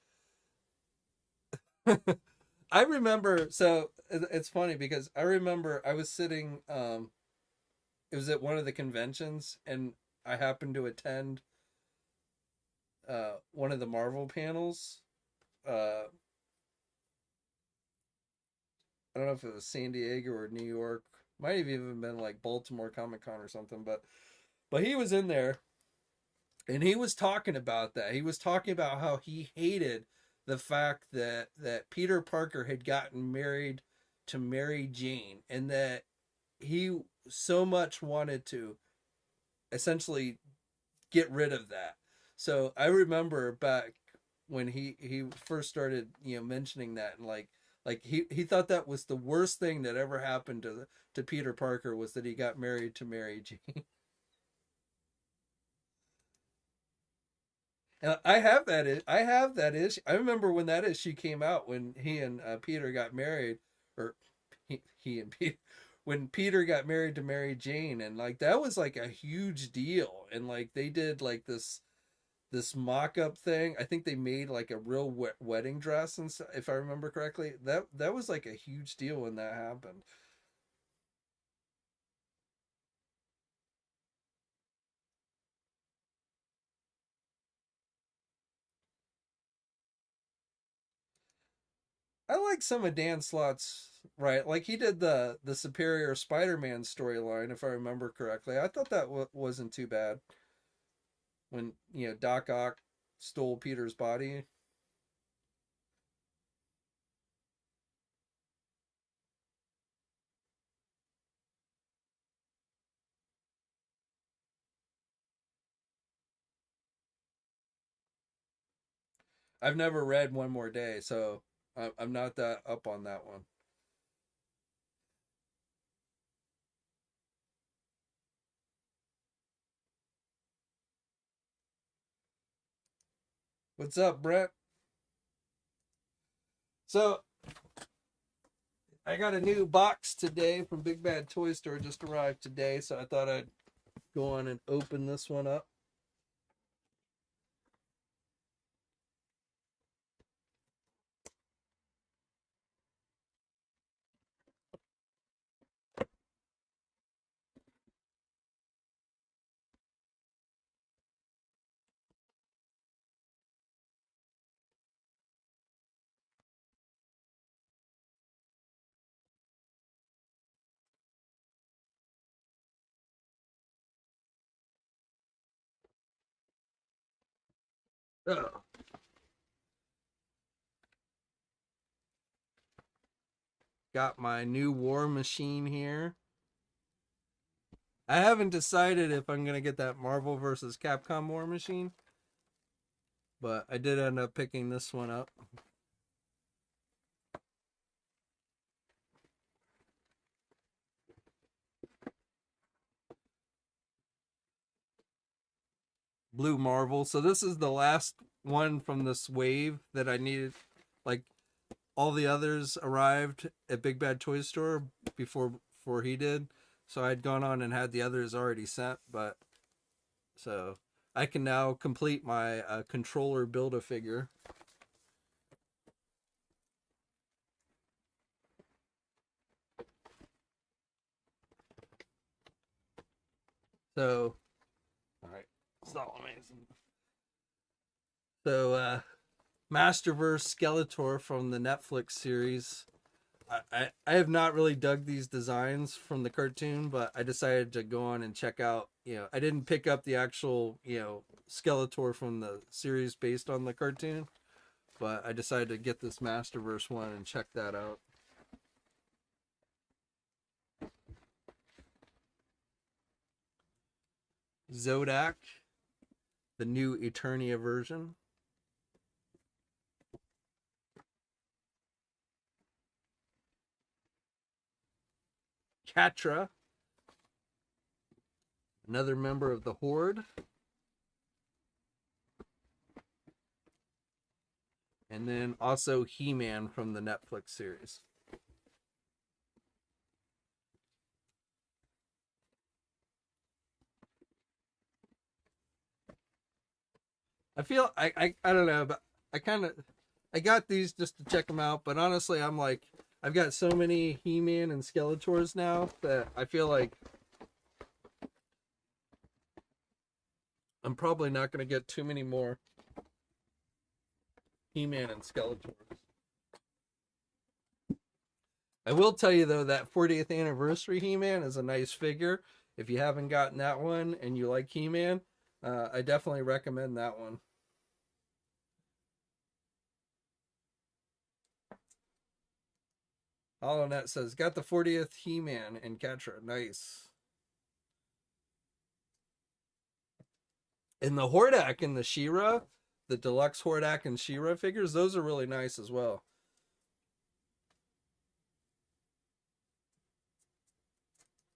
I remember, so it's funny because I remember I was sitting, it was at one of the conventions, and I happened to attend one of the Marvel panels. Uh, I don't know if it was San Diego or New York. Might have even been like Baltimore Comic Con or something, but he was in there and he was talking about that. He was talking about how he hated the fact that Peter Parker had gotten married to Mary Jane and that he so much wanted to essentially get rid of that. So I remember back when he first started, mentioning that, and like he thought that was the worst thing that ever happened to Peter Parker was that he got married to Mary Jane. And I have that issue. I remember when that issue came out when he and Peter got married, or he and Peter when Peter got married to Mary Jane, and like that was like a huge deal, and like they did like this mock-up thing. I think they made like a real wedding dress, and if I remember correctly, that was like a huge deal when that happened. I like some of Dan Slott's, right. Like he did the Superior Spider-Man storyline, if I remember correctly. I thought that wasn't too bad when Doc Ock stole Peter's body. I've never read One More Day, so I'm not that up on that one. What's up, Brett? So I got a new box today from Big Bad Toy Store. Just arrived today, so I thought I'd go on and open this one up. Oh, got my new War Machine here. I haven't decided if I'm gonna get that Marvel versus Capcom War Machine, but I did end up picking this one up. Blue Marvel. So this is the last one from this wave that I needed. Like all the others arrived at Big Bad Toy Store before he did. So I'd gone on and had the others already sent, but so I can now complete my controller build a figure. So, all right, it's not amazing. So, Masterverse Skeletor from the Netflix series. I have not really dug these designs from the cartoon, but I decided to go on and check out. I didn't pick up the actual, Skeletor from the series based on the cartoon, but I decided to get this Masterverse one and check that out. Zodak, the new Eternia version. Catra, another member of the Horde. And then also He-Man from the Netflix series. I feel I don't know, but I got these just to check them out, but honestly I'm like I've got so many He-Man and Skeletors now that I feel like I'm probably not going to get too many more He-Man and Skeletors. I will tell you though that 40th anniversary He-Man is a nice figure. If you haven't gotten that one and you like He-Man, I definitely recommend that one. HollowNet says, got the 40th He-Man and Catra. Nice. And the Hordak and the She-Ra, the deluxe Hordak and She-Ra figures, those are really nice as well.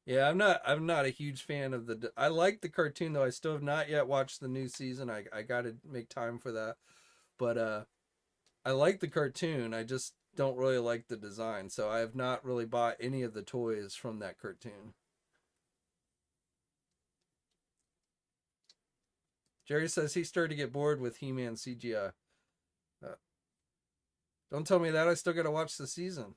Yeah, I'm not a huge fan of the. I like the cartoon though. I still have not yet watched the new season. I got to make time for that. But I like the cartoon. I just don't really like the design. So I have not really bought any of the toys from that cartoon. Jerry says he started to get bored with He-Man CGI. Don't tell me that. I still got to watch the season.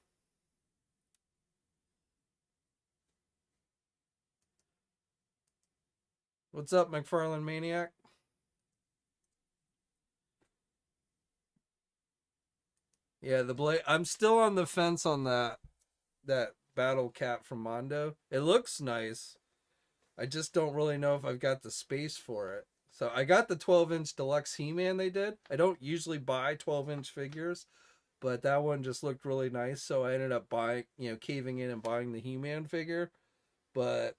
What's up, McFarlane Maniac? Yeah, the blade. I'm still on the fence on that battle cat from Mondo. It looks nice. I just don't really know if I've got the space for it. So I got the 12-inch deluxe He-Man they did. I don't usually buy 12-inch figures, but that one just looked really nice. So I ended up buying, caving in and buying the He-Man figure. But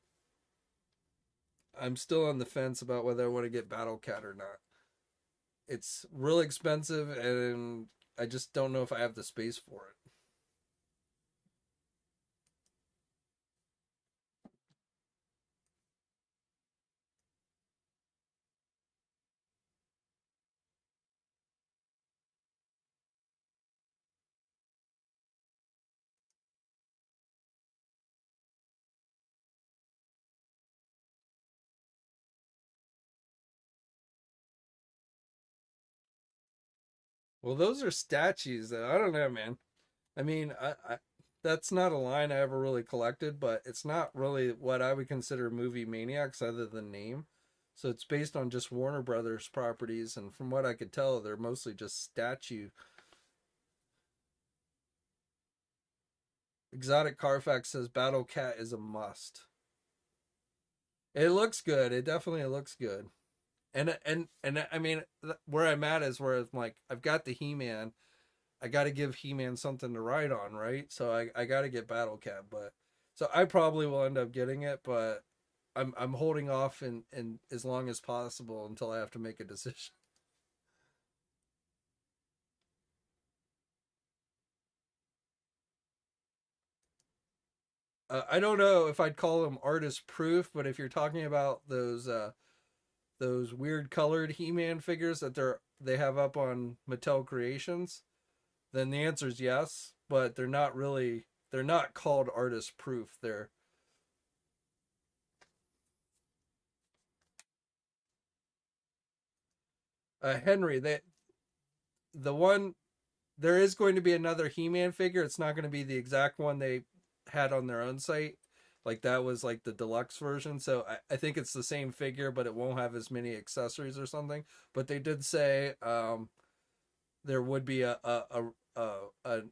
I'm still on the fence about whether I want to get Battle Cat or not. It's really expensive, and I just don't know if I have the space for it. Well, those are statues, though. I don't know, man. I mean, that's not a line I ever really collected, but it's not really what I would consider movie maniacs other than name. So it's based on just Warner Brothers properties, and from what I could tell, they're mostly just statue. Exotic Carfax says Battle Cat is a must. It looks good. It definitely looks good. And I mean, where I'm at is where I'm like, I've got the He-Man. I got to give He-Man something to ride on, right? So I got to get Battle Cat, but so I probably will end up getting it, but I'm holding off in as long as possible until I have to make a decision. I don't know if I'd call them artist proof, but if you're talking about those weird colored He-Man figures that they have up on Mattel Creations, then the answer is yes, but they're not called artist proof. They're Henry, the one there is going to be another He-Man figure. It's not going to be the exact one they had on their own site. Like that was like the deluxe version. So I think it's the same figure, but it won't have as many accessories or something. But they did say there would be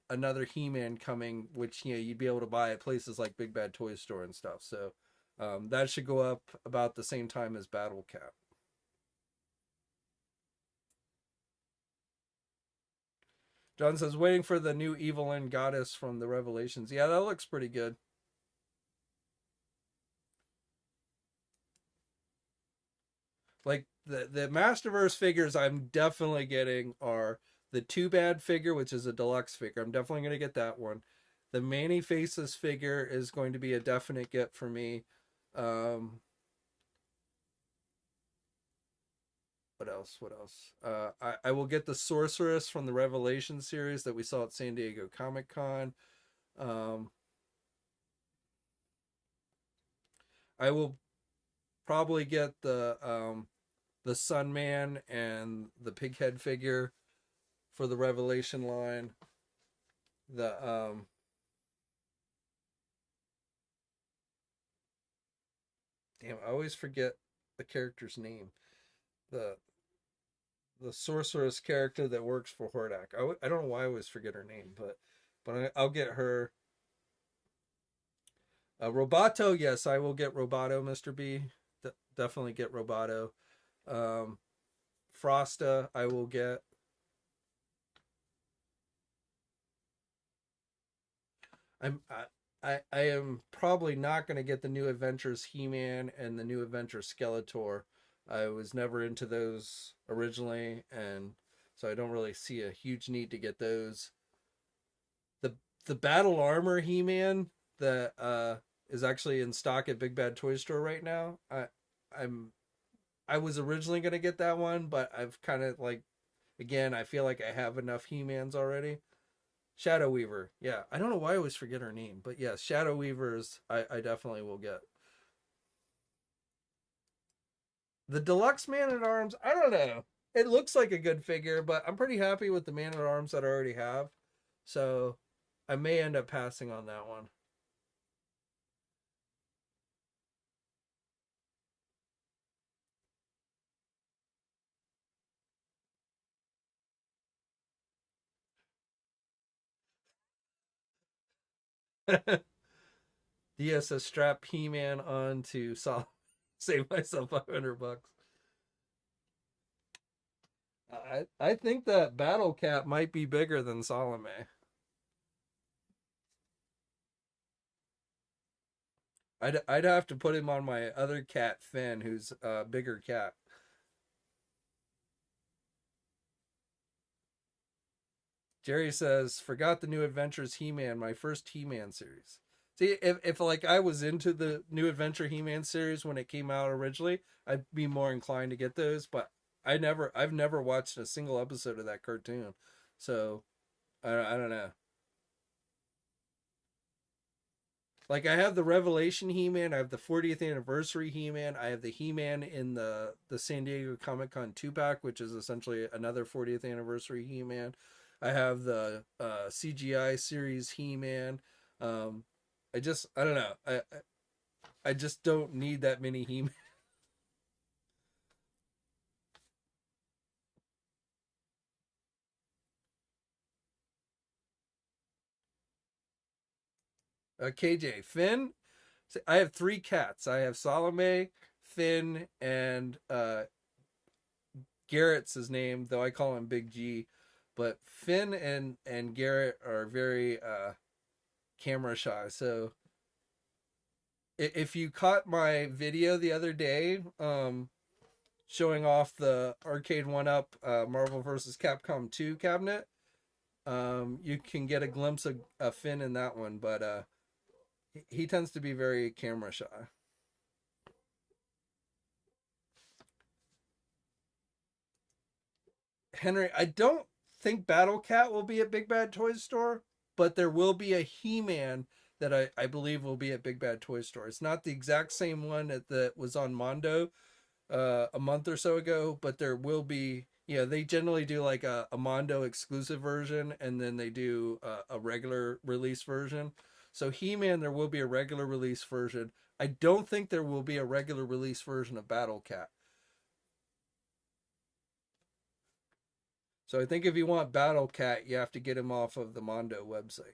another He-Man coming, which you'd be able to buy at places like Big Bad Toy Store and stuff. So that should go up about the same time as Battle Cat. John says, waiting for the new Evelyn goddess from the Revelations. Yeah, that looks pretty good. Like the Masterverse figures I'm definitely getting are the Too Bad figure, which is a deluxe figure. I'm definitely going to get that one. The Manny Faces figure is going to be a definite get for me. Um, what else? What else? I will get the Sorceress from the Revelation series that we saw at San Diego Comic Con. Um, I will probably get the Sunman and the Pighead figure for the Revelation line. The damn, I always forget the character's name. The the sorceress character that works for Hordak. I don't know why I always forget her name, but I'll get her. Roboto, yes, I will get Roboto, Mr. B. Definitely get Roboto. Um, Frosta, I will get. I am probably not going to get the New Adventures He-Man and the New Adventures Skeletor. I was never into those originally, and so I don't really see a huge need to get those. The the Battle Armor He-Man that is actually in stock at Big Bad Toy Store right now. I'm I was originally going to get that one, but I've kind of like, again, I feel like I have enough He-Mans already. Shadow Weaver. Yeah, I don't know why I always forget her name, but yes, Shadow Weavers I definitely will get. The deluxe Man at Arms, I don't know. It looks like a good figure, but I'm pretty happy with the Man at Arms that I already have. So I may end up passing on that one. DSS strap He-Man on to save myself $500. I think that Battle Cat might be bigger than Salome. I'd have to put him on my other cat Finn, who's a bigger cat. Jerry says, "Forgot the New Adventures He-Man, my first He-Man series." See, if like I was into the New Adventure He-Man series when it came out originally, I'd be more inclined to get those. But I've never watched a single episode of that cartoon, so I don't know. Like I have the Revelation He-Man, I have the 40th anniversary He-Man, I have the He-Man in the San Diego Comic Con 2-pack, which is essentially another 40th anniversary He-Man. I have the CGI series He-Man. Um, I don't know. I just don't need that many He-Man. KJ Finn. I have three cats. I have Salome, Finn, and Garrett's his name, though I call him Big G. But Finn and Garrett are very camera shy. So if you caught my video the other day, showing off the Arcade One Up Marvel vs. Capcom 2 cabinet, you can get a glimpse of Finn in that one. But he tends to be very camera shy. Henry, I don't think Battle Cat will be at Big Bad Toy Store, but there will be a He-Man that I believe will be at Big Bad Toy Store. It's not the exact same one that was on Mondo a month or so ago, but there will be. Yeah, they generally do like a Mondo exclusive version, and then they do a regular release version. So He-Man, there will be a regular release version. I don't think there will be a regular release version of Battle Cat. So I think if you want Battle Cat, you have to get him off of the Mondo website.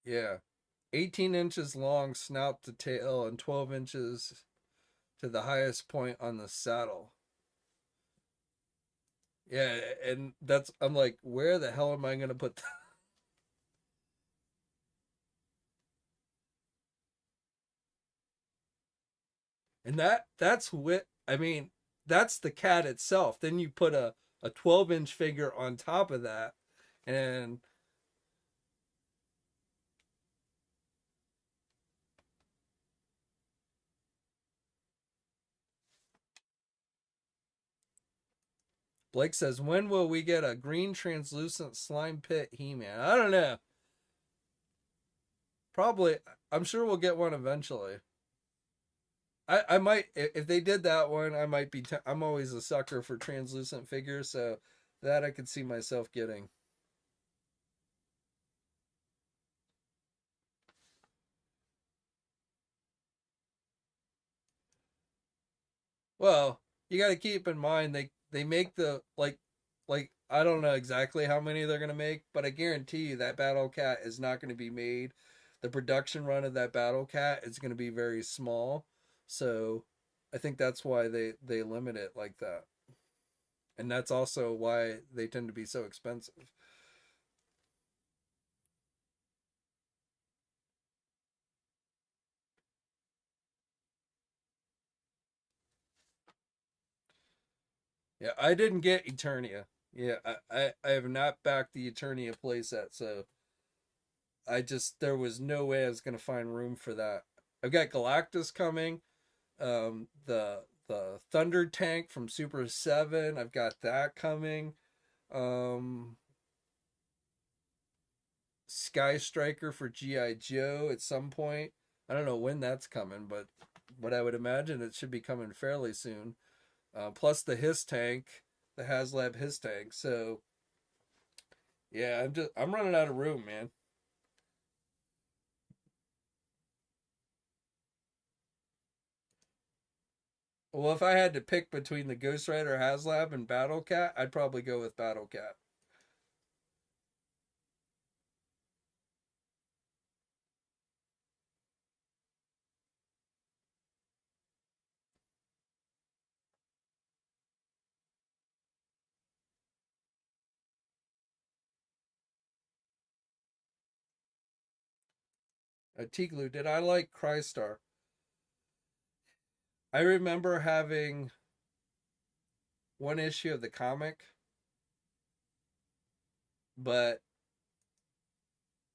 Yeah. 18 inches long snout to tail and 12 inches to the highest point on the saddle. Yeah, and that's I'm like, where the hell am I gonna put that? And that's what I mean, that's the cat itself. Then you put a 12-inch figure on top of that, and Blake says, when will we get a green translucent slime pit He-Man? I don't know. Probably. I'm sure we'll get one eventually. I might, if they did that one, I might be. I'm always a sucker for translucent figures, so that I could see myself getting. Well, you got to keep in mind they make the like I don't know exactly how many they're gonna make, but I guarantee you that Battle Cat is not going to be made. The production run of that Battle Cat is going to be very small, so I think that's why they limit it like that, and that's also why they tend to be so expensive. Yeah, I didn't get Eternia. Yeah, I have not backed the Eternia playset, so I just there was no way I was gonna find room for that. I've got Galactus coming, the Thunder Tank from Super 7. I've got that coming. Um, Sky Striker for GI Joe at some point. I don't know when that's coming, but I would imagine it should be coming fairly soon. Plus the His Tank, the Haslab His Tank. So yeah, I'm running out of room, man. Well, if I had to pick between the Ghost Rider Haslab and Battle Cat, I'd probably go with Battle Cat. Tiglu, did I like Crystar? I remember having one issue of the comic, but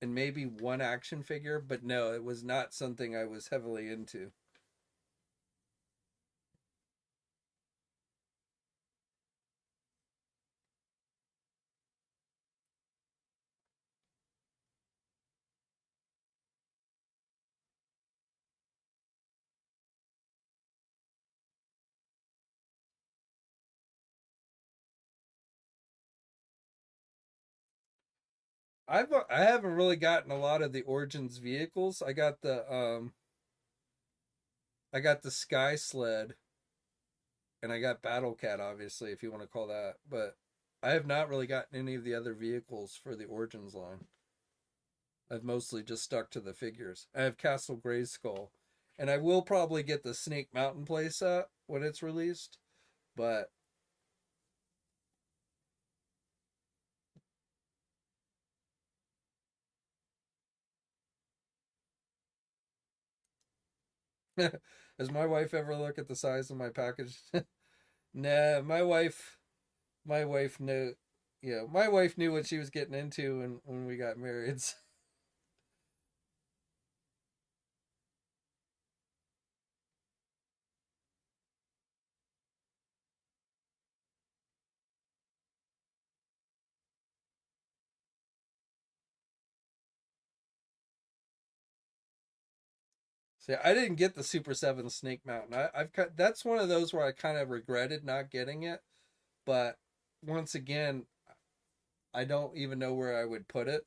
and maybe one action figure, but no, it was not something I was heavily into. I haven't really gotten a lot of the Origins vehicles. I got the Sky Sled and I got Battle Cat, obviously, if you want to call that. But I have not really gotten any of the other vehicles for the Origins line. I've mostly just stuck to the figures. I have Castle Grayskull, and I will probably get the Snake Mountain playset when it's released. But does my wife ever look at the size of my package? Nah, my wife knew. Yeah, my wife knew what she was getting into when we got married. So I didn't get the Super 7 Snake Mountain. That's one of those where I kind of regretted not getting it, but once again, I don't even know where I would put it.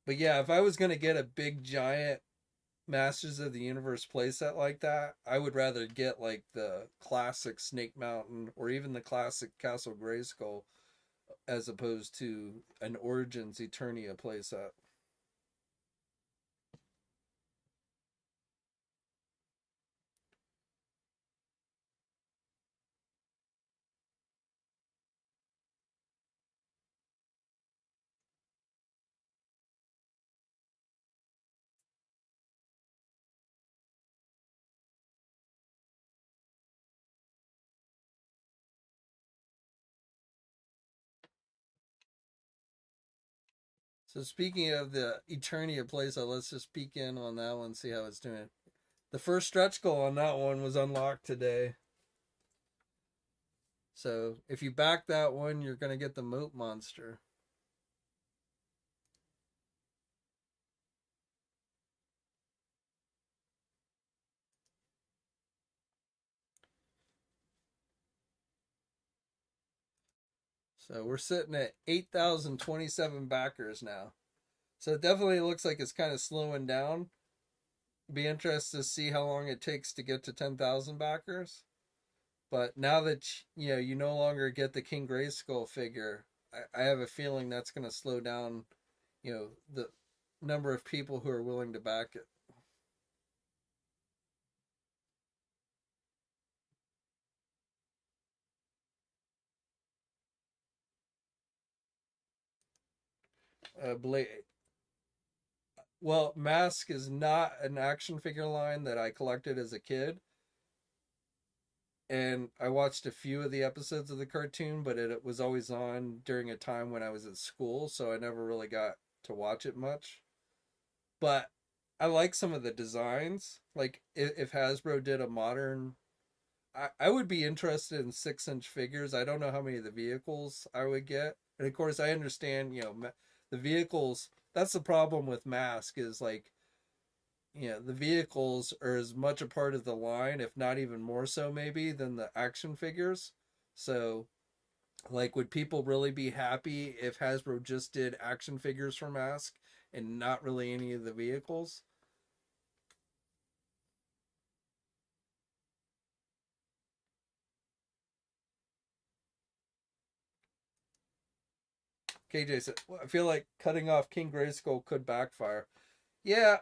But yeah, if I was going to get a big giant Masters of the Universe playset like that, I would rather get like the classic Snake Mountain or even the classic Castle Grayskull as opposed to an Origins Eternia playset. So speaking of the Eternia playset, let's just peek in on that one, see how it's doing. The first stretch goal on that one was unlocked today. So if you back that one, you're going to get the moat monster. So we're sitting at 8,027 backers now. So it definitely looks like it's kind of slowing down. Be interested to see how long it takes to get to 10,000 backers. But now that you no longer get the King Grayskull figure, I have a feeling that's going to slow down, the number of people who are willing to back it. Well, Mask is not an action figure line that I collected as a kid, and I watched a few of the episodes of the cartoon, but it was always on during a time when I was at school, so I never really got to watch it much. But I like some of the designs. Like if Hasbro did a modern, I would be interested in 6-inch figures. I don't know how many of the vehicles I would get, and of course I understand. The vehicles. That's the problem with Mask is like, the vehicles are as much a part of the line, if not even more so, maybe than the action figures. So, like, would people really be happy if Hasbro just did action figures for Mask and not really any of the vehicles? KJ said, well, I feel like cutting off King Grayskull could backfire. Yeah,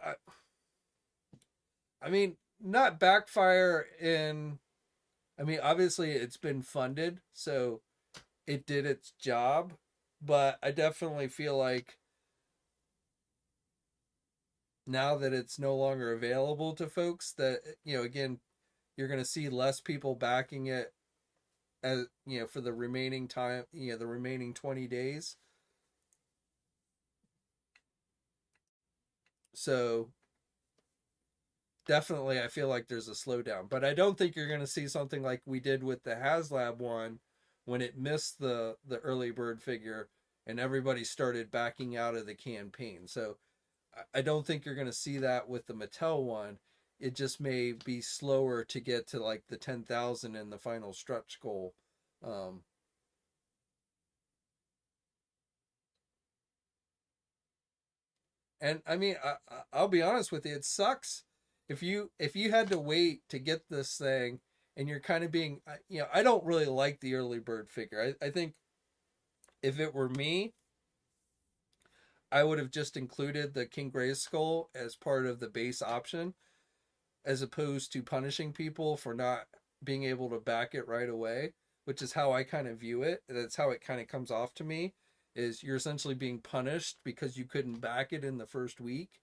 I mean, not backfire in. I mean, obviously it's been funded, so it did its job, but I definitely feel like now that it's no longer available to folks, that, again, you're going to see less people backing it as, for the remaining time, the remaining 20 days. So definitely I feel like there's a slowdown, but I don't think you're going to see something like we did with the Haslab one when it missed the early bird figure and everybody started backing out of the campaign. So I don't think you're going to see that with the Mattel one. It just may be slower to get to like the 10,000 in the final stretch goal. Um, and I mean, I'll be honest with you, it sucks if you had to wait to get this thing, and you're kind of being, I don't really like the early bird figure. I think if it were me, I would have just included the King Grayskull as part of the base option, as opposed to punishing people for not being able to back it right away, which is how I kind of view it. That's how it kind of comes off to me, is you're essentially being punished because you couldn't back it in the first week.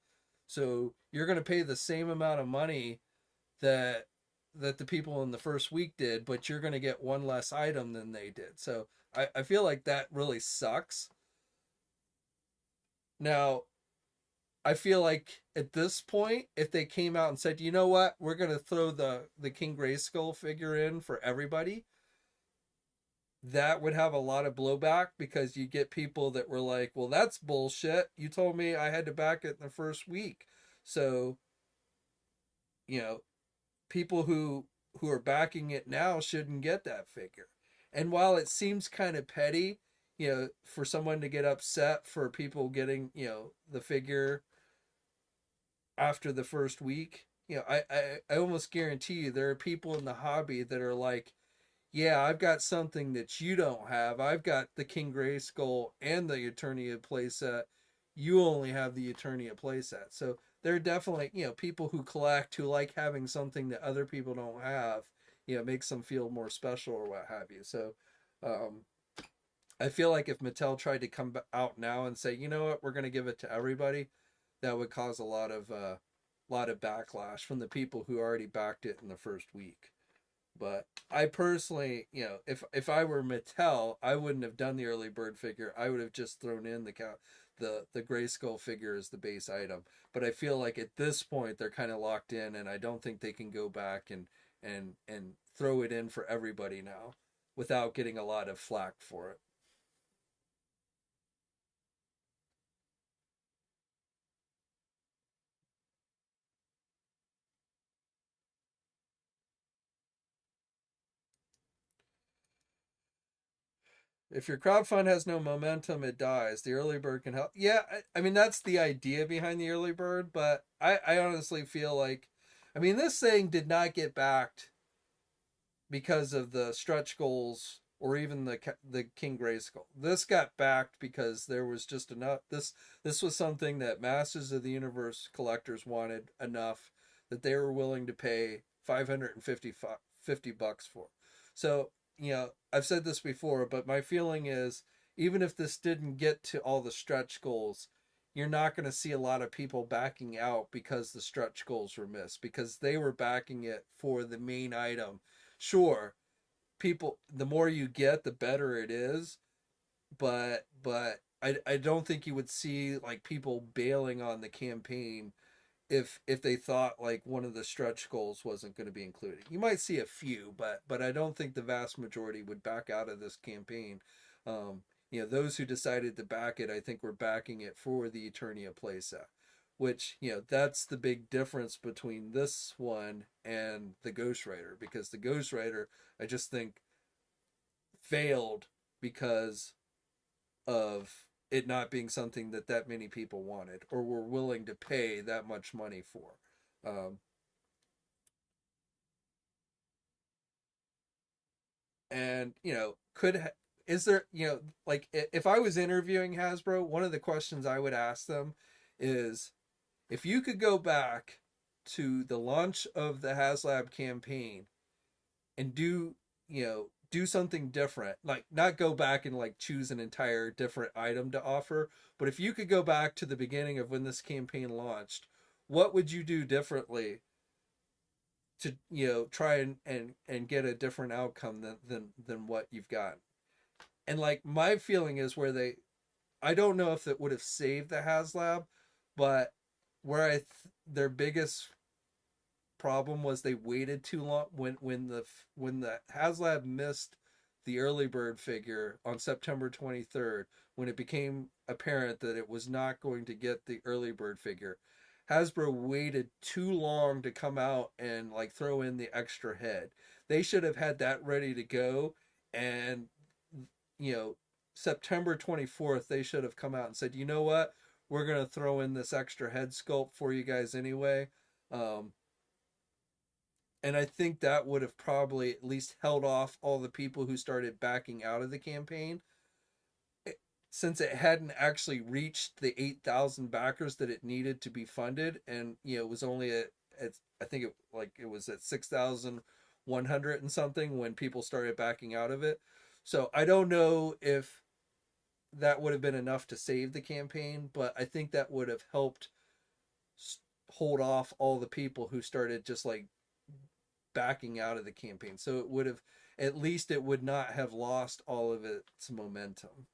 So you're going to pay the same amount of money that the people in the first week did, but you're going to get one less item than they did. So I feel like that really sucks. Now, I feel like at this point, if they came out and said, you know what, we're gonna throw the King Grayskull figure in for everybody, that would have a lot of blowback because you get people that were like, well, that's bullshit. You told me I had to back it in the first week. So, you know, people who are backing it now shouldn't get that figure. And while it seems kind of petty, for someone to get upset for people getting, the figure after the first week, I almost guarantee you there are people in the hobby that are like, yeah, I've got something that you don't have. I've got the King Grayskull and the Eternia playset. You only have the Eternia playset. So there are definitely, people who collect who like having something that other people don't have. Makes them feel more special or what have you. So um, I feel like if Mattel tried to come out now and say, you know what, we're going to give it to everybody, that would cause a lot of backlash from the people who already backed it in the first week. But I personally, if I were Mattel, I wouldn't have done the early bird figure. I would have just thrown in the Grayskull figure as the base item. But I feel like at this point they're kind of locked in, and I don't think they can go back and throw it in for everybody now without getting a lot of flack for it. If your crowdfund has no momentum, it dies. The early bird can help. Yeah, I mean that's the idea behind the early bird, but I honestly feel like, I mean, this thing did not get backed because of the stretch goals or even the King Grayskull. This got backed because there was just enough. This was something that Masters of the Universe collectors wanted enough that they were willing to pay 550 bucks for. So, I've said this before, but my feeling is even if this didn't get to all the stretch goals, you're not going to see a lot of people backing out because the stretch goals were missed because they were backing it for the main item. Sure, people, the more you get, the better it is, but I don't think you would see like people bailing on the campaign if they thought like one of the stretch goals wasn't going to be included. You might see a few, but I don't think the vast majority would back out of this campaign. Those who decided to back it, I think were backing it for the Eternia playset, which, that's the big difference between this one and the Ghost Rider, because the Ghost Rider, I just think, failed because of it not being something that many people wanted or were willing to pay that much money for. Um, and is there, like if I was interviewing Hasbro, one of the questions I would ask them is, if you could go back to the launch of the Haslab campaign and do something different, like not go back and like choose an entire different item to offer, but if you could go back to the beginning of when this campaign launched, what would you do differently to try and get a different outcome than what you've got? And like my feeling is where they, I don't know if it would have saved the Haslab, but where their biggest problem was they waited too long when the Haslab missed the early bird figure on September 23rd, when it became apparent that it was not going to get the early bird figure. Hasbro waited too long to come out and like throw in the extra head. They should have had that ready to go, and you know September 24th they should have come out and said, "You know what? We're going to throw in this extra head sculpt for you guys anyway." Um, and I think that would have probably at least held off all the people who started backing out of the campaign, since it hadn't actually reached the 8,000 backers that it needed to be funded, and it was only at I think it was at 6,100 and something when people started backing out of it. So I don't know if that would have been enough to save the campaign, but I think that would have helped hold off all the people who started just like backing out of the campaign. So it would have, at least it would not have lost all of its momentum.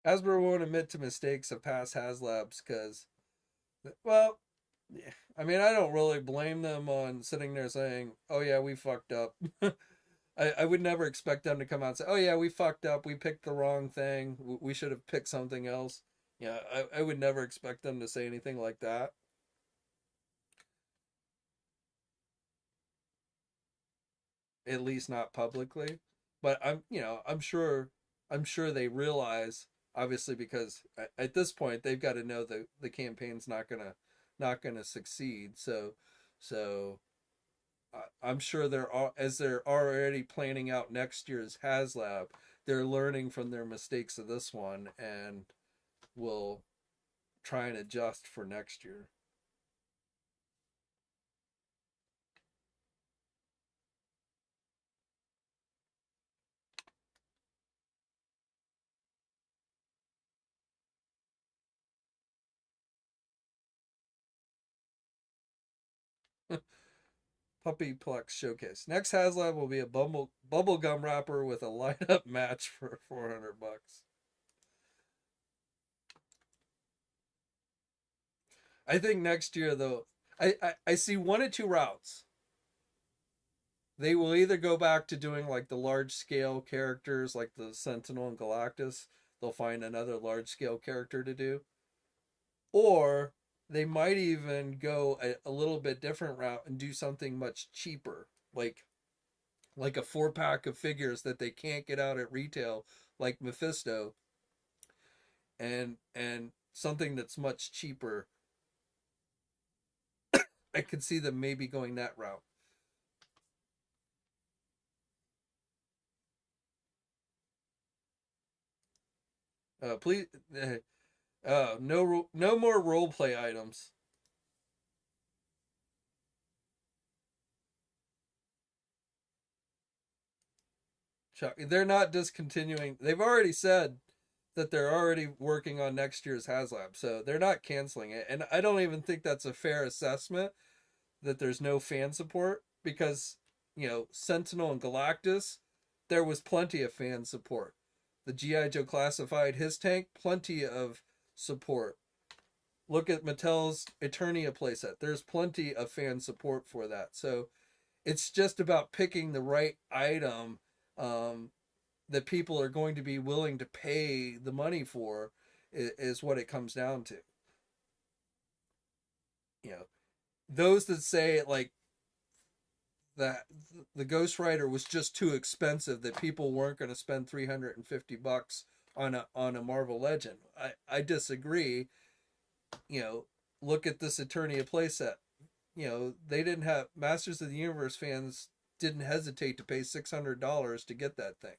Hasbro won't admit to mistakes of past Haslabs because, well, yeah, I mean, I don't really blame them on sitting there saying, "Oh yeah, we fucked up." I would never expect them to come out and say, "Oh yeah, we fucked up. We picked the wrong thing. We should have picked something else." Yeah, I would never expect them to say anything like that. At least not publicly. But I'm sure they realize, obviously, because at this point they've got to know the campaign's not gonna not going to succeed. So I'm sure as they're already planning out next year's Haslab, they're learning from their mistakes of this one and will try and adjust for next year. Puppy Plex Showcase. Next Haslab will be a bubblegum wrapper with a light up match for $400. I think next year though, I see one of two routes. They will either go back to doing like the large scale characters like the Sentinel and Galactus. They'll find another large scale character to do. Or they might even go a little bit different route and do something much cheaper. Like a 4-pack of figures that they can't get out at retail, like Mephisto, and something that's much cheaper. I could see them maybe going that route. Please, no more role play items. They're not discontinuing. They've already said that they're already working on next year's HasLab, so they're not canceling it. And I don't even think that's a fair assessment that there's no fan support because, Sentinel and Galactus, there was plenty of fan support. The G.I. Joe Classified, his tank, plenty of support. Look at Mattel's Eternia playset. There's plenty of fan support for that. So it's just about picking the right item um, that people are going to be willing to pay the money for is what it comes down to. You know, those that say like that the Ghost Rider was just too expensive that people weren't going to spend $350 on a Marvel Legend. I disagree. Look at this Eternia playset. They didn't have Masters of the Universe fans didn't hesitate to pay $600 to get that thing.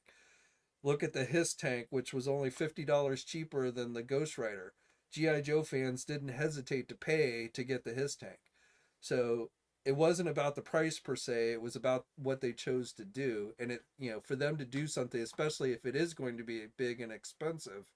Look at the Hiss tank, which was only $50 cheaper than the Ghost Rider. G.I. Joe fans didn't hesitate to pay to get the Hiss tank. So it wasn't about the price per se, it was about what they chose to do. And for them to do something, especially if it is going to be big and expensive,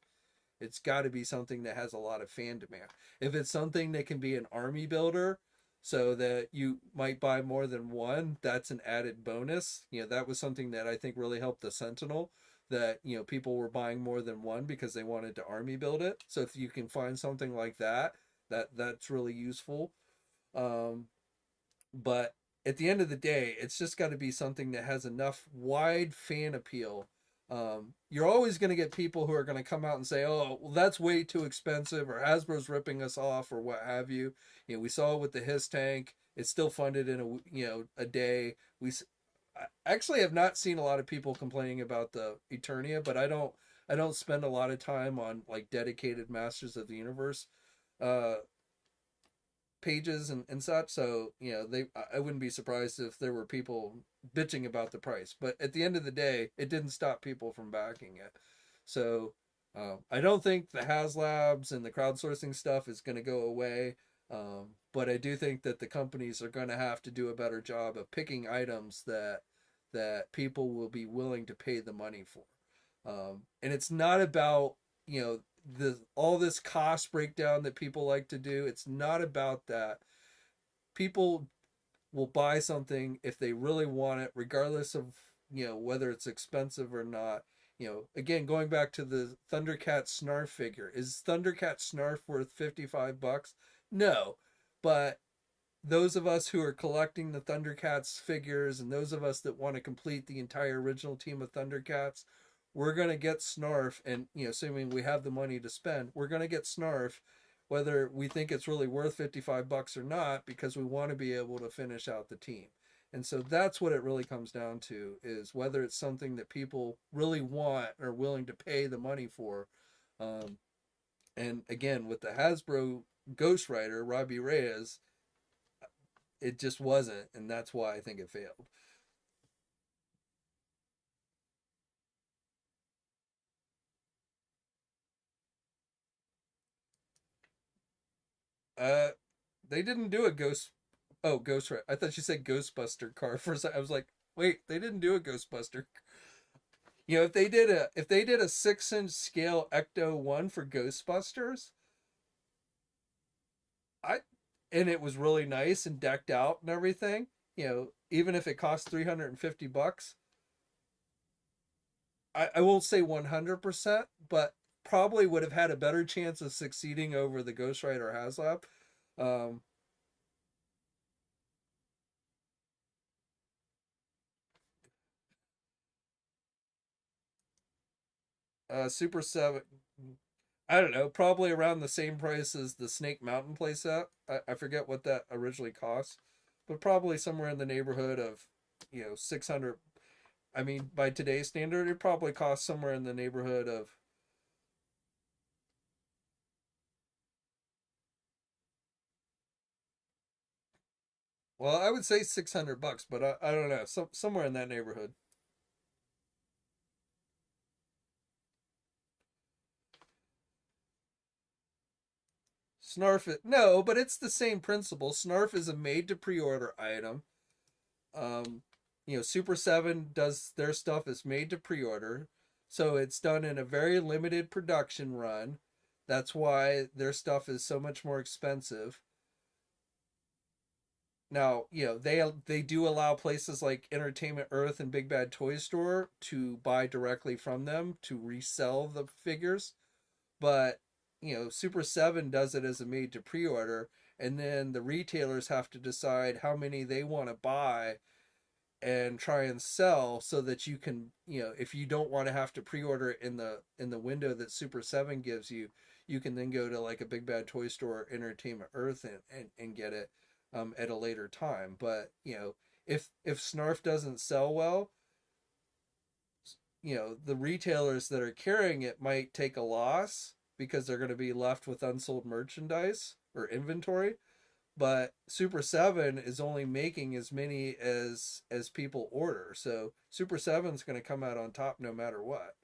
it's got to be something that has a lot of fan demand. If it's something that can be an army builder so that you might buy more than one, that's an added bonus. That was something that I think really helped the Sentinel, that people were buying more than one because they wanted to army build it. So if you can find something like that's really useful. But at the end of the day, it's just got to be something that has enough wide fan appeal. You're always going to get people who are going to come out and say, "Oh, well, that's way too expensive," or Hasbro's ripping us off, or what have you. We saw it with the Hiss tank. It's still funded in a day. I actually have not seen a lot of people complaining about the Eternia, but I don't spend a lot of time on like dedicated Masters of the Universe uh, pages and such. So I wouldn't be surprised if there were people bitching about the price. But at the end of the day, it didn't stop people from backing it. So I don't think the HasLabs and the crowdsourcing stuff is going to go away. But I do think that the companies are going to have to do a better job of picking items that people will be willing to pay the money for. And it's not about all this cost breakdown that people like to do. It's not about that. People will buy something if they really want it, regardless of whether it's expensive or not. Again, going back to the Thundercat Snarf figure, is Thundercat Snarf worth $55? No, but those of us who are collecting the Thundercats figures and those of us that want to complete the entire original team of Thundercats, we're going to get Snarf, and assuming we have the money to spend, we're going to get Snarf whether we think it's really worth $55 or not, because we want to be able to finish out the team. And so that's what it really comes down to, is whether it's something that people really want or willing to pay the money for. And again, with the Hasbro Ghost Rider, Robbie Reyes, it just wasn't, and that's why I think it failed. Uh, they didn't do a Ghost. Oh, Ghost Rider. I thought you said Ghostbuster car for a second. I was like, wait, they didn't do a Ghostbuster. You know, if they did a 6-inch scale Ecto one for Ghostbusters, I and it was really nice and decked out and everything. You know, even if it cost $350, I won't say 100%, but probably would have had a better chance of succeeding over the Ghost Rider Haslab. Um, Super 7, I don't know, probably around the same price as the Snake Mountain playset. I forget what that originally cost, but probably somewhere in the neighborhood of, 600. I mean, by today's standard, it probably costs somewhere in the neighborhood of, well, I would say $600, but I don't know, somewhere in that neighborhood. Snarf it, no, but it's the same principle. Snarf is a made to pre order item. Um, Super 7 does their stuff is made to pre order. So it's done in a very limited production run. That's why their stuff is so much more expensive. Now, they do allow places like Entertainment Earth and Big Bad Toy Store to buy directly from them to resell the figures, but Super 7 does it as a made to pre-order, and then the retailers have to decide how many they want to buy and try and sell so that you can, if you don't want to have to pre-order it in the window that Super 7 gives you, you can then go to like a Big Bad Toy Store or Entertainment Earth and get it at a later time. But if Snarf doesn't sell well, the retailers that are carrying it might take a loss because they're going to be left with unsold merchandise or inventory, but Super 7 is only making as many as people order. So Super 7 is going to come out on top no matter what.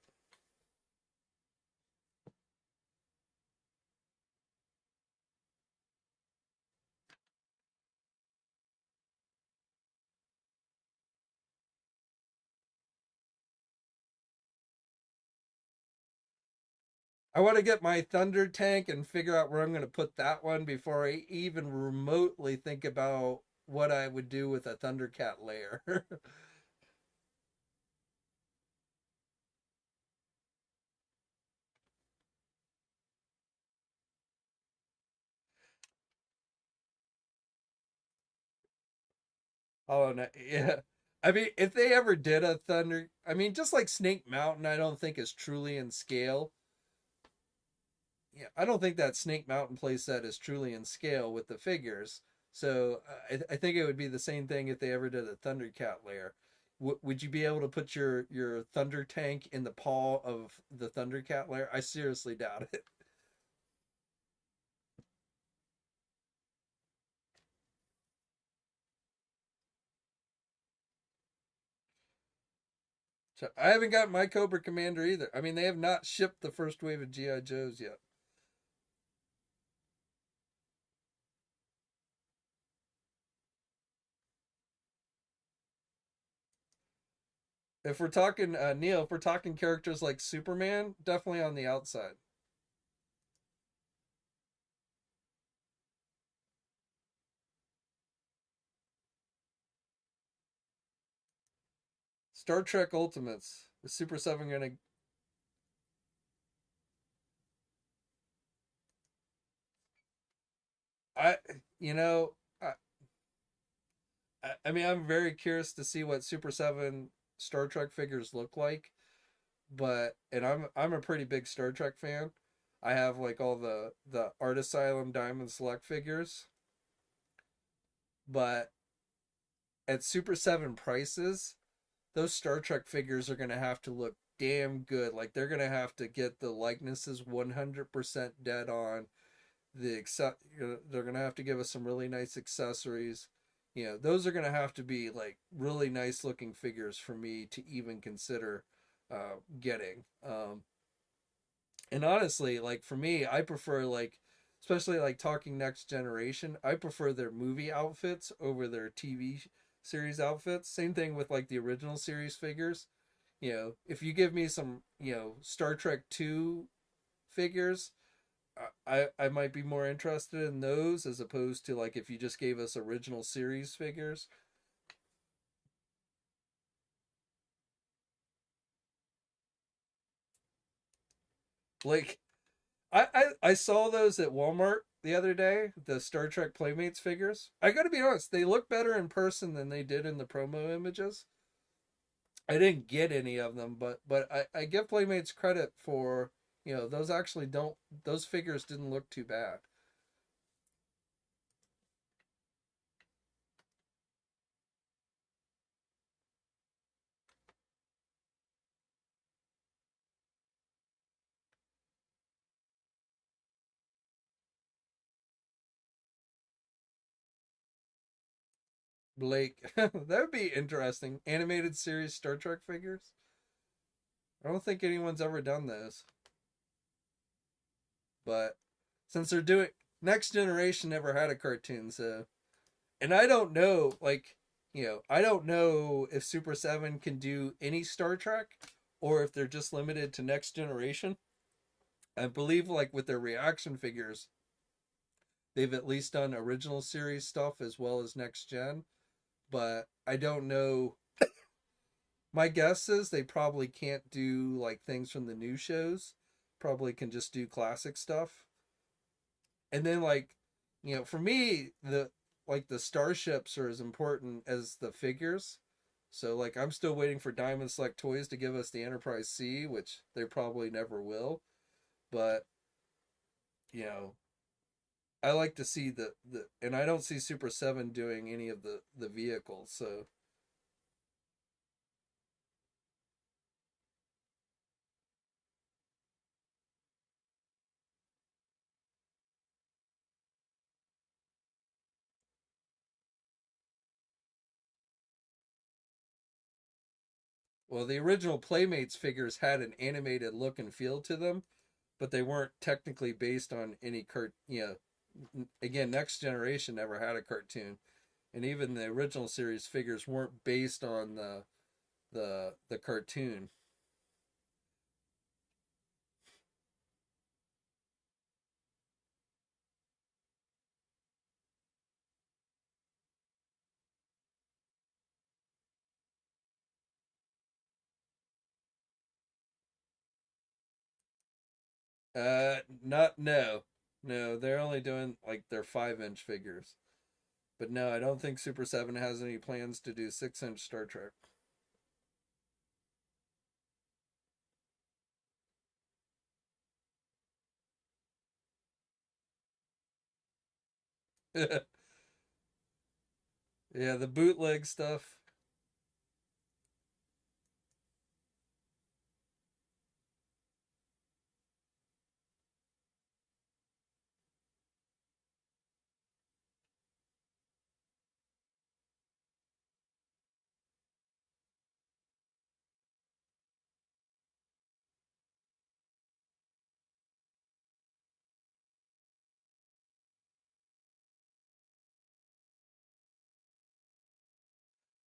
I want to get my Thunder tank and figure out where I'm going to put that one before I even remotely think about what I would do with a Thundercat layer. Oh no, yeah. I mean, if they ever did a Thunder, I mean, just like Snake Mountain, I don't think is truly in scale. Yeah, I don't think that Snake Mountain playset is truly in scale with the figures. So I think it would be the same thing if they ever did a Thundercat layer. Would you be able to put your Thunder tank in the paw of the Thundercat layer? I seriously doubt it. So I haven't got my Cobra Commander either. I mean, they have not shipped the first wave of GI Joes yet. If we're talking Neil, if we're talking characters like Superman, definitely on the outside. Star Trek Ultimates. Is Super 7 gonna? I you know I mean I'm very curious to see what Super 7 Star Trek figures look like, but and I'm a pretty big Star Trek fan. I have like all the Art Asylum Diamond Select figures, but at Super 7 prices, those Star Trek figures are going to have to look damn good. Like they're going to have to get the likenesses 100% dead on. they're gonna have to give us some really nice accessories. Those are gonna have to be like really nice looking figures for me to even consider getting. And honestly, like for me, I prefer like, especially like talking next generation, I prefer their movie outfits over their TV series outfits. Same thing with like the original series figures. If you give me some, Star Trek 2 figures, I might be more interested in those as opposed to like if you just gave us original series figures. Like I saw those at Walmart the other day, the Star Trek Playmates figures. I got to be honest, they look better in person than they did in the promo images. I didn't get any of them, but I give Playmates credit for, those actually don't those figures didn't look too bad. Blake, that would be interesting. Animated series Star Trek figures. I don't think anyone's ever done those, but since they're doing Next Generation never had a cartoon, so and I don't know, like, I don't know if Super 7 can do any Star Trek or if they're just limited to Next Generation. I believe, like, with their reaction figures, they've at least done original series stuff as well as Next Gen, but I don't know. My guess is they probably can't do, like, things from the new shows, probably can just do classic stuff. And then, like, for me, the starships are as important as the figures. So like I'm still waiting for Diamond Select Toys to give us the Enterprise C, which they probably never will. But you know, I like to see the and I don't see Super 7 doing any of the vehicles. So well, the original Playmates figures had an animated look and feel to them, but they weren't technically based on any again, Next Generation never had a cartoon, and even the original series figures weren't based on the cartoon. Not no, no. They're only doing like their 5-inch figures. But no, I don't think Super 7 has any plans to do 6-inch Star Trek. Yeah, the bootleg stuff.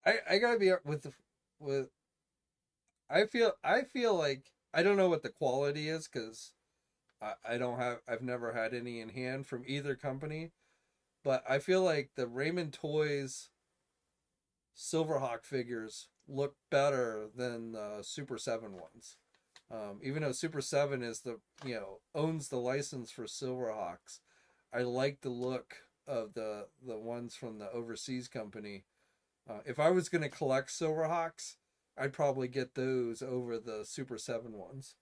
I gotta be with. I feel like I don't know what the quality is because I don't have I've never had any in hand from either company, but I feel like the Raymond Toys Silverhawk figures look better than the Super 7 ones. Even though Super 7 is owns the license for Silverhawks, I like the look of the ones from the overseas company. If I was going to collect Silverhawks, I'd probably get those over the Super 7 ones.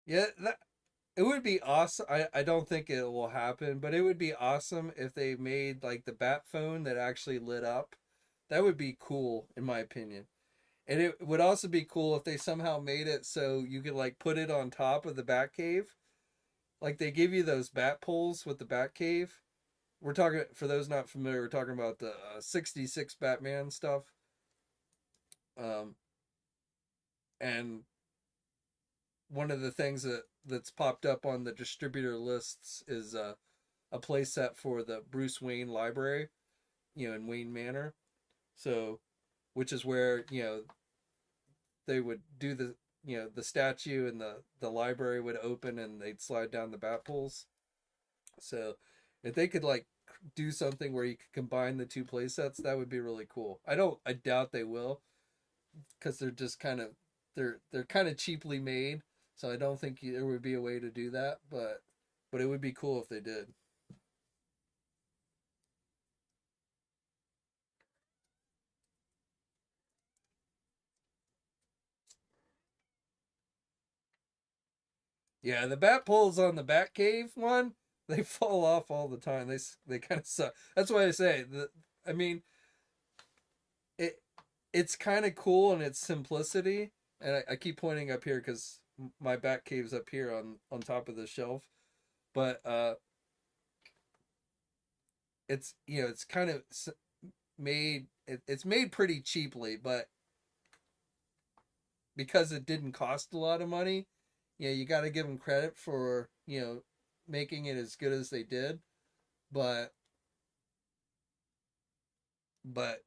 Yeah, that it would be awesome. I don't think it will happen, but it would be awesome if they made like the bat phone that actually lit up. That would be cool, in my opinion. And it would also be cool if they somehow made it so you could like put it on top of the bat cave. Like they give you those bat poles with the bat cave. We're talking, for those not familiar, we're talking about the 66 Batman stuff. Um, and one of the things that's popped up on the distributor lists is a play set for the Bruce Wayne library, in Wayne Manor. So, which is where, they would do the statue, and the library would open and they'd slide down the bat poles. So, if they could like do something where you could combine the two play sets, that would be really cool. I doubt they will, because they're kind of cheaply made. So I don't think there would be a way to do that, but it would be cool if they did. Yeah, the bat poles on the Batcave one, they fall off all the time. They kind of suck. That's why I say that. I mean, it it's kind of cool in its simplicity, and I keep pointing up here because my Batcave's up here on top of the shelf. But it's kind of it's made pretty cheaply, but because it didn't cost a lot of money, you got to give them credit for making it as good as they did. But but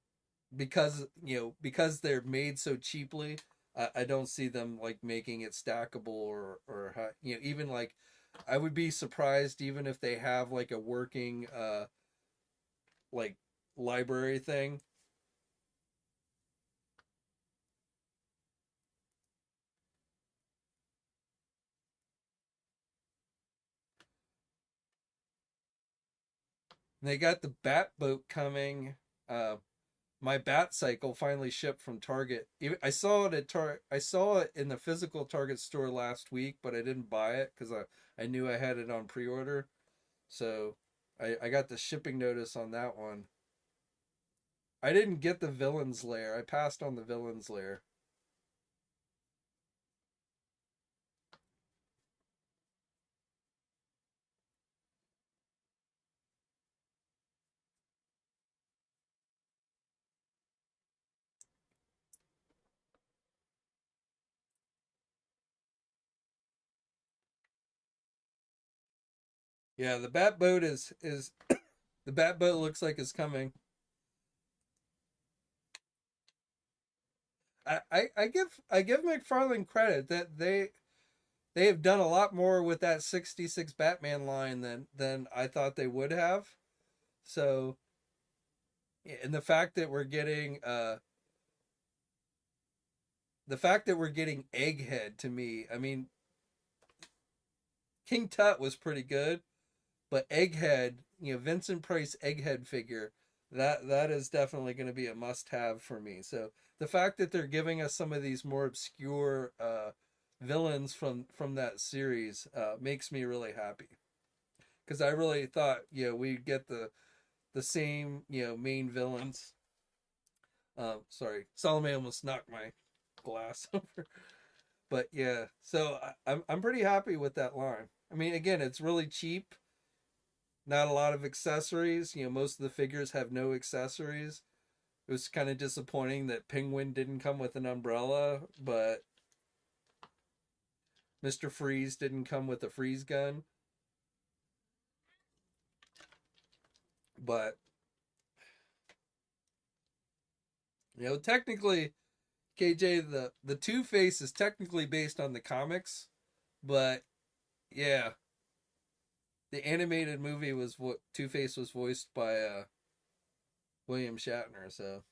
because they're made so cheaply, I don't see them like making it stackable, or even like, I would be surprised even if they have like a working like library thing. They got the Bat Boat coming. My Bat Cycle finally shipped from Target. I saw it I saw it in the physical Target store last week, but I didn't buy it because I knew I had it on pre-order. So I got the shipping notice on that one. I didn't get the Villain's Lair. I passed on the Villain's Lair. Yeah, the Bat Boat is the Bat Boat looks like it's coming. I give McFarlane credit that they have done a lot more with that 66 Batman line than I thought they would have. So, yeah, and the fact that we're getting Egghead, to me, I mean, King Tut was pretty good, but Egghead, Vincent Price Egghead figure, that is definitely going to be a must have for me. So the fact that they're giving us some of these more obscure villains from that series makes me really happy, because I really thought we'd get the same main villains. Sorry, Salome almost knocked my glass over. But yeah, so I'm pretty happy with that line. I mean, again, it's really cheap. Not a lot of accessories. Most of the figures have no accessories. It was kind of disappointing that Penguin didn't come with an umbrella, but Mr. Freeze didn't come with a freeze gun. But technically, KJ, the Two Face is technically based on the comics, but yeah, the animated movie was what Two Face was voiced by William Shatner. So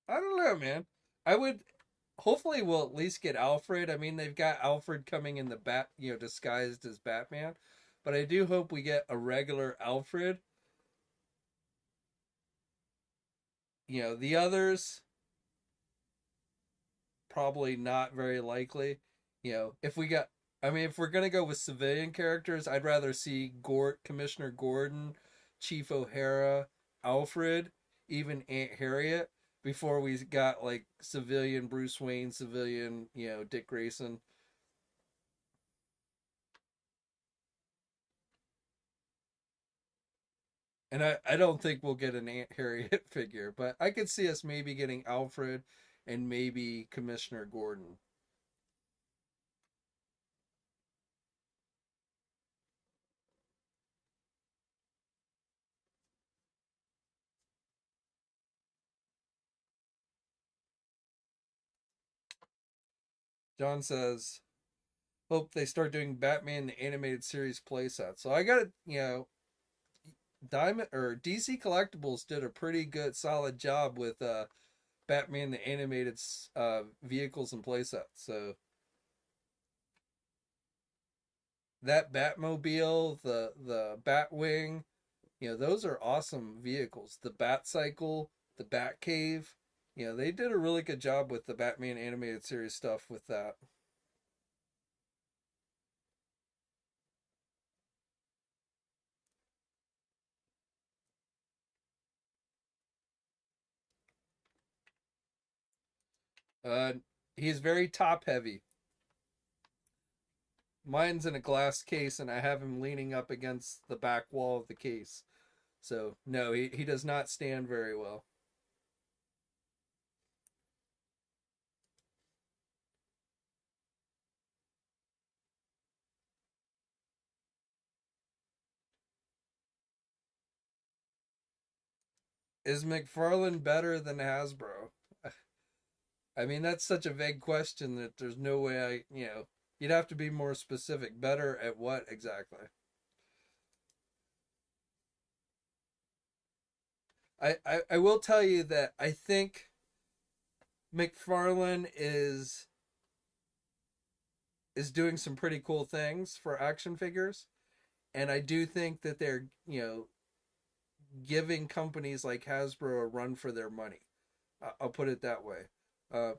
I don't know, man. I would hopefully we'll at least get Alfred. I mean, they've got Alfred coming in the bat, disguised as Batman, but I do hope we get a regular Alfred. The others probably not very likely. If we got, I mean, if we're gonna go with civilian characters, I'd rather see Commissioner Gordon, Chief O'Hara, Alfred, even Aunt Harriet before we got like civilian Bruce Wayne, civilian, Dick Grayson. And I don't think we'll get an Aunt Harriet figure, but I could see us maybe getting Alfred and maybe Commissioner Gordon. John says, hope they start doing Batman the animated series playset. So I got it, Diamond or DC Collectibles did a pretty good solid job with Batman the animated vehicles and playsets. So that Batmobile, the Batwing, those are awesome vehicles. The Bat Cycle, the Batcave, they did a really good job with the Batman animated series stuff with that. Uh, he's very top heavy. Mine's in a glass case, and I have him leaning up against the back wall of the case. So no, he does not stand very well. Is McFarlane better than Hasbro? I mean, that's such a vague question that there's no way you'd have to be more specific. Better at what exactly? I will tell you that I think McFarlane is doing some pretty cool things for action figures, and I do think that they're giving companies like Hasbro a run for their money. I'll put it that way.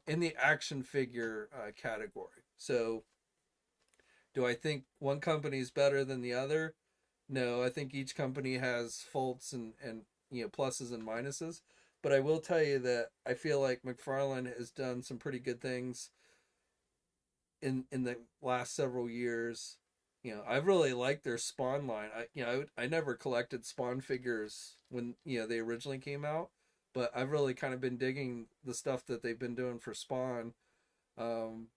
In the action figure category. So, do I think one company is better than the other? No, I think each company has faults and pluses and minuses. But I will tell you that I feel like McFarlane has done some pretty good things in the last several years. I've really liked their Spawn line. I never collected Spawn figures when they originally came out, but I've really kind of been digging the stuff that they've been doing for Spawn. Um,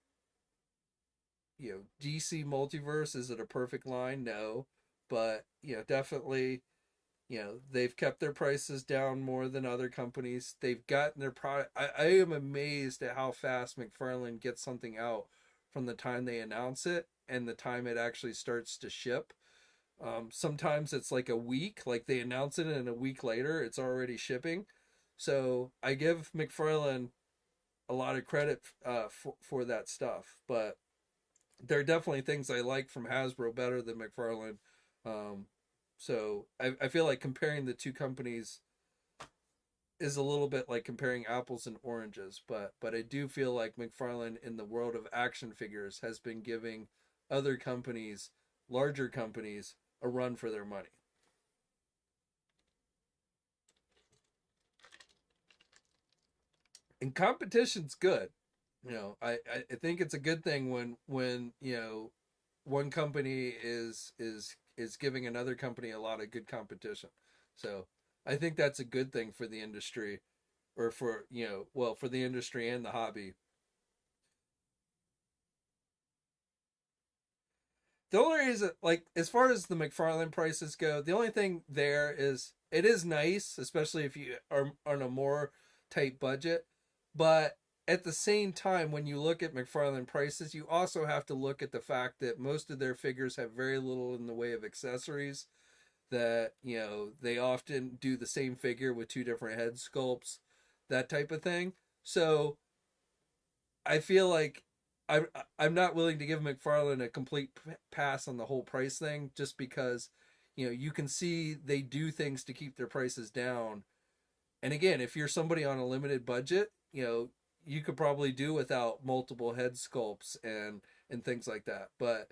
DC Multiverse, is it a perfect line? No, but definitely, they've kept their prices down more than other companies. They've gotten their product. I am amazed at how fast McFarlane gets something out from the time they announce it and the time it actually starts to ship. Sometimes it's like a week, like they announce it and a week later it's already shipping. So I give McFarlane a lot of credit for that stuff, but there are definitely things I like from Hasbro better than McFarlane. Um, so I feel like comparing the two companies is a little bit like comparing apples and oranges, but I do feel like McFarlane in the world of action figures has been giving other companies, larger companies, a run for their money. And competition's good. I think it's a good thing when one company is giving another company a lot of good competition. So I think that's a good thing for the industry, or for well, for the industry and the hobby. The only reason, like, as far as the McFarlane prices go, the only thing there is it is nice, especially if you are on a more tight budget. But at the same time, when you look at McFarlane prices, you also have to look at the fact that most of their figures have very little in the way of accessories. That they often do the same figure with two different head sculpts, that type of thing. So I feel like I'm I'm not willing to give McFarlane a complete pass on the whole price thing, just because you can see they do things to keep their prices down, And again, if you're somebody on a limited budget, you could probably do without multiple head sculpts and things like that. But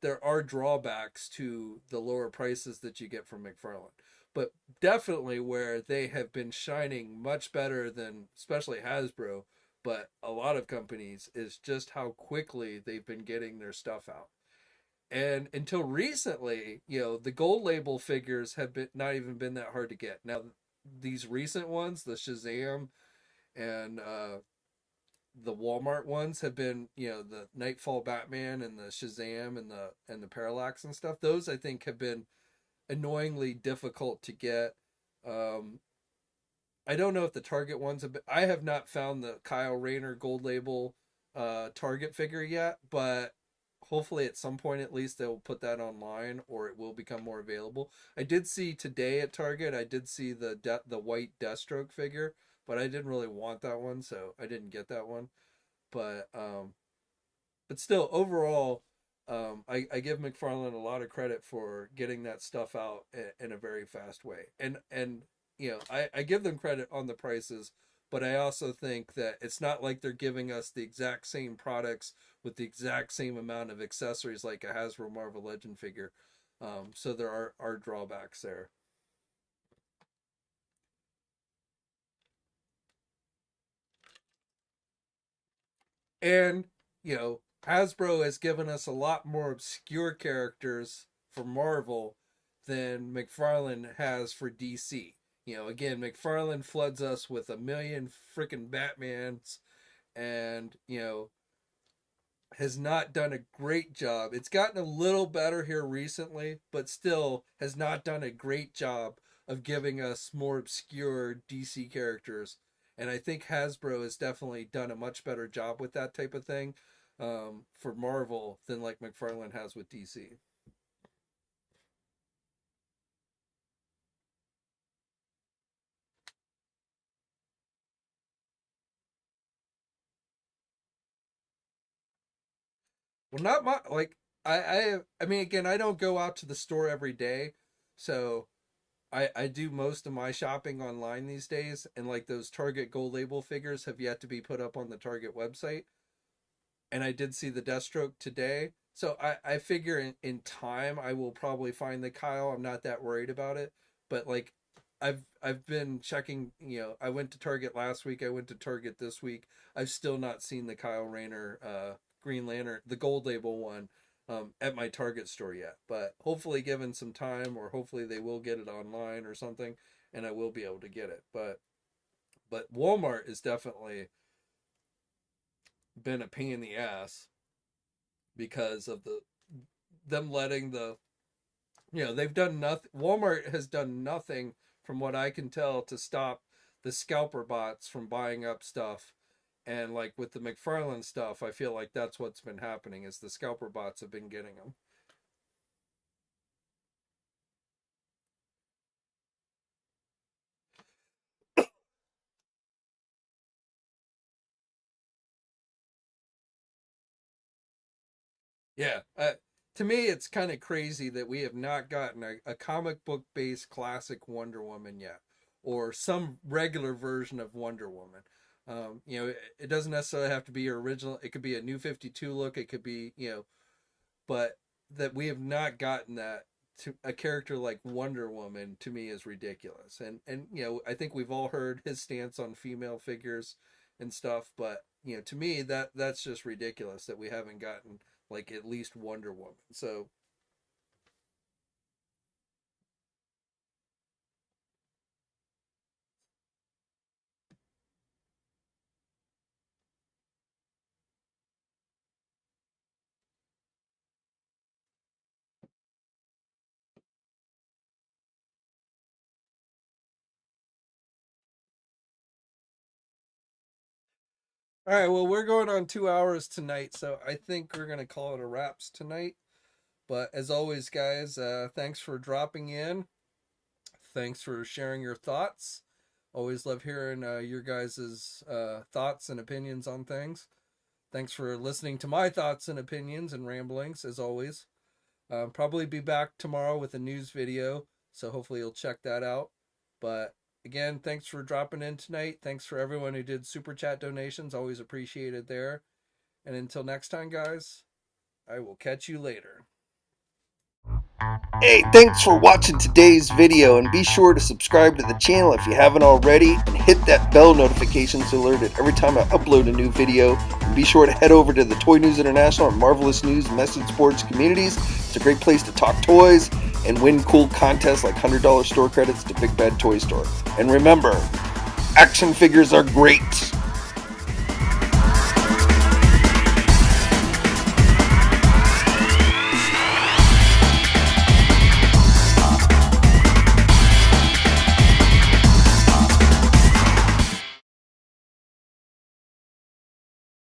there are drawbacks to the lower prices that you get from McFarlane. But definitely where they have been shining much better than especially Hasbro, but a lot of companies, is just how quickly they've been getting their stuff out. And until recently, the gold label figures have been not even been that hard to get. Now, these recent ones, the Shazam and the Walmart ones have been, the Nightfall Batman and the Shazam and the Parallax and stuff. Those I think have been annoyingly difficult to get. Um, I don't know if the Target ones have been. I have not found the Kyle Rayner gold label Target figure yet, but hopefully at some point at least they'll put that online or it will become more available. I did see today at Target, I did see the white Deathstroke figure, but I didn't really want that one, so I didn't get that one. But still, overall, I give McFarlane a lot of credit for getting that stuff out in a very fast way. And I give them credit on the prices, but I also think that it's not like they're giving us the exact same products with the exact same amount of accessories like a Hasbro Marvel Legend figure. So there are drawbacks there. And, Hasbro has given us a lot more obscure characters for Marvel than McFarlane has for DC. Again, McFarlane floods us with a million freaking Batmans and, has not done a great job. It's gotten a little better here recently, but still has not done a great job of giving us more obscure DC characters. And I think Hasbro has definitely done a much better job with that type of thing for Marvel than like McFarlane has with DC. Well, not my like I mean again, I don't go out to the store every day, so I do most of my shopping online these days, and like those Target Gold Label figures have yet to be put up on the Target website. And I did see the Deathstroke today, so I figure in time I will probably find the Kyle. I'm not that worried about it, but like I've been checking. I went to Target last week. I went to Target this week. I've still not seen the Kyle Rayner Green Lantern, the Gold Label one, at my Target store yet. But hopefully, given some time, or hopefully they will get it online or something, and I will be able to get it. But Walmart has definitely been a pain in the ass because of them letting they've done nothing. Walmart has done nothing from what I can tell to stop the scalper bots from buying up stuff. And like with the McFarlane stuff, I feel like that's what's been happening is the scalper bots have been getting them. Yeah. To me, it's kind of crazy that we have not gotten a comic book based classic Wonder Woman yet, or some regular version of Wonder Woman. It doesn't necessarily have to be your original. It could be a new 52 look. It could be, but that we have not gotten that to a character like Wonder Woman to me is ridiculous. And I think we've all heard his stance on female figures and stuff, but to me that's just ridiculous that we haven't gotten like at least Wonder Woman. So all right, well we're going on 2 hours tonight, so I think we're gonna call it a wraps tonight. But as always, guys, thanks for dropping in. Thanks for sharing your thoughts. Always love hearing your guys' thoughts and opinions on things. Thanks for listening to my thoughts and opinions and ramblings, as always. Probably be back tomorrow with a news video, so hopefully you'll check that out. But Again, thanks for dropping in tonight. Thanks for everyone who did super chat donations. Always appreciated there. And until next time, guys, I will catch you later. Hey, thanks for watching today's video, and be sure to subscribe to the channel if you haven't already, and hit that bell notification so alerted every time I upload a new video. And be sure to head over to the Toy News International and Marvelous News message boards communities. It's a great place to talk toys and win cool contests like $100 store credits to Big Bad Toy Store. And remember, action figures are great!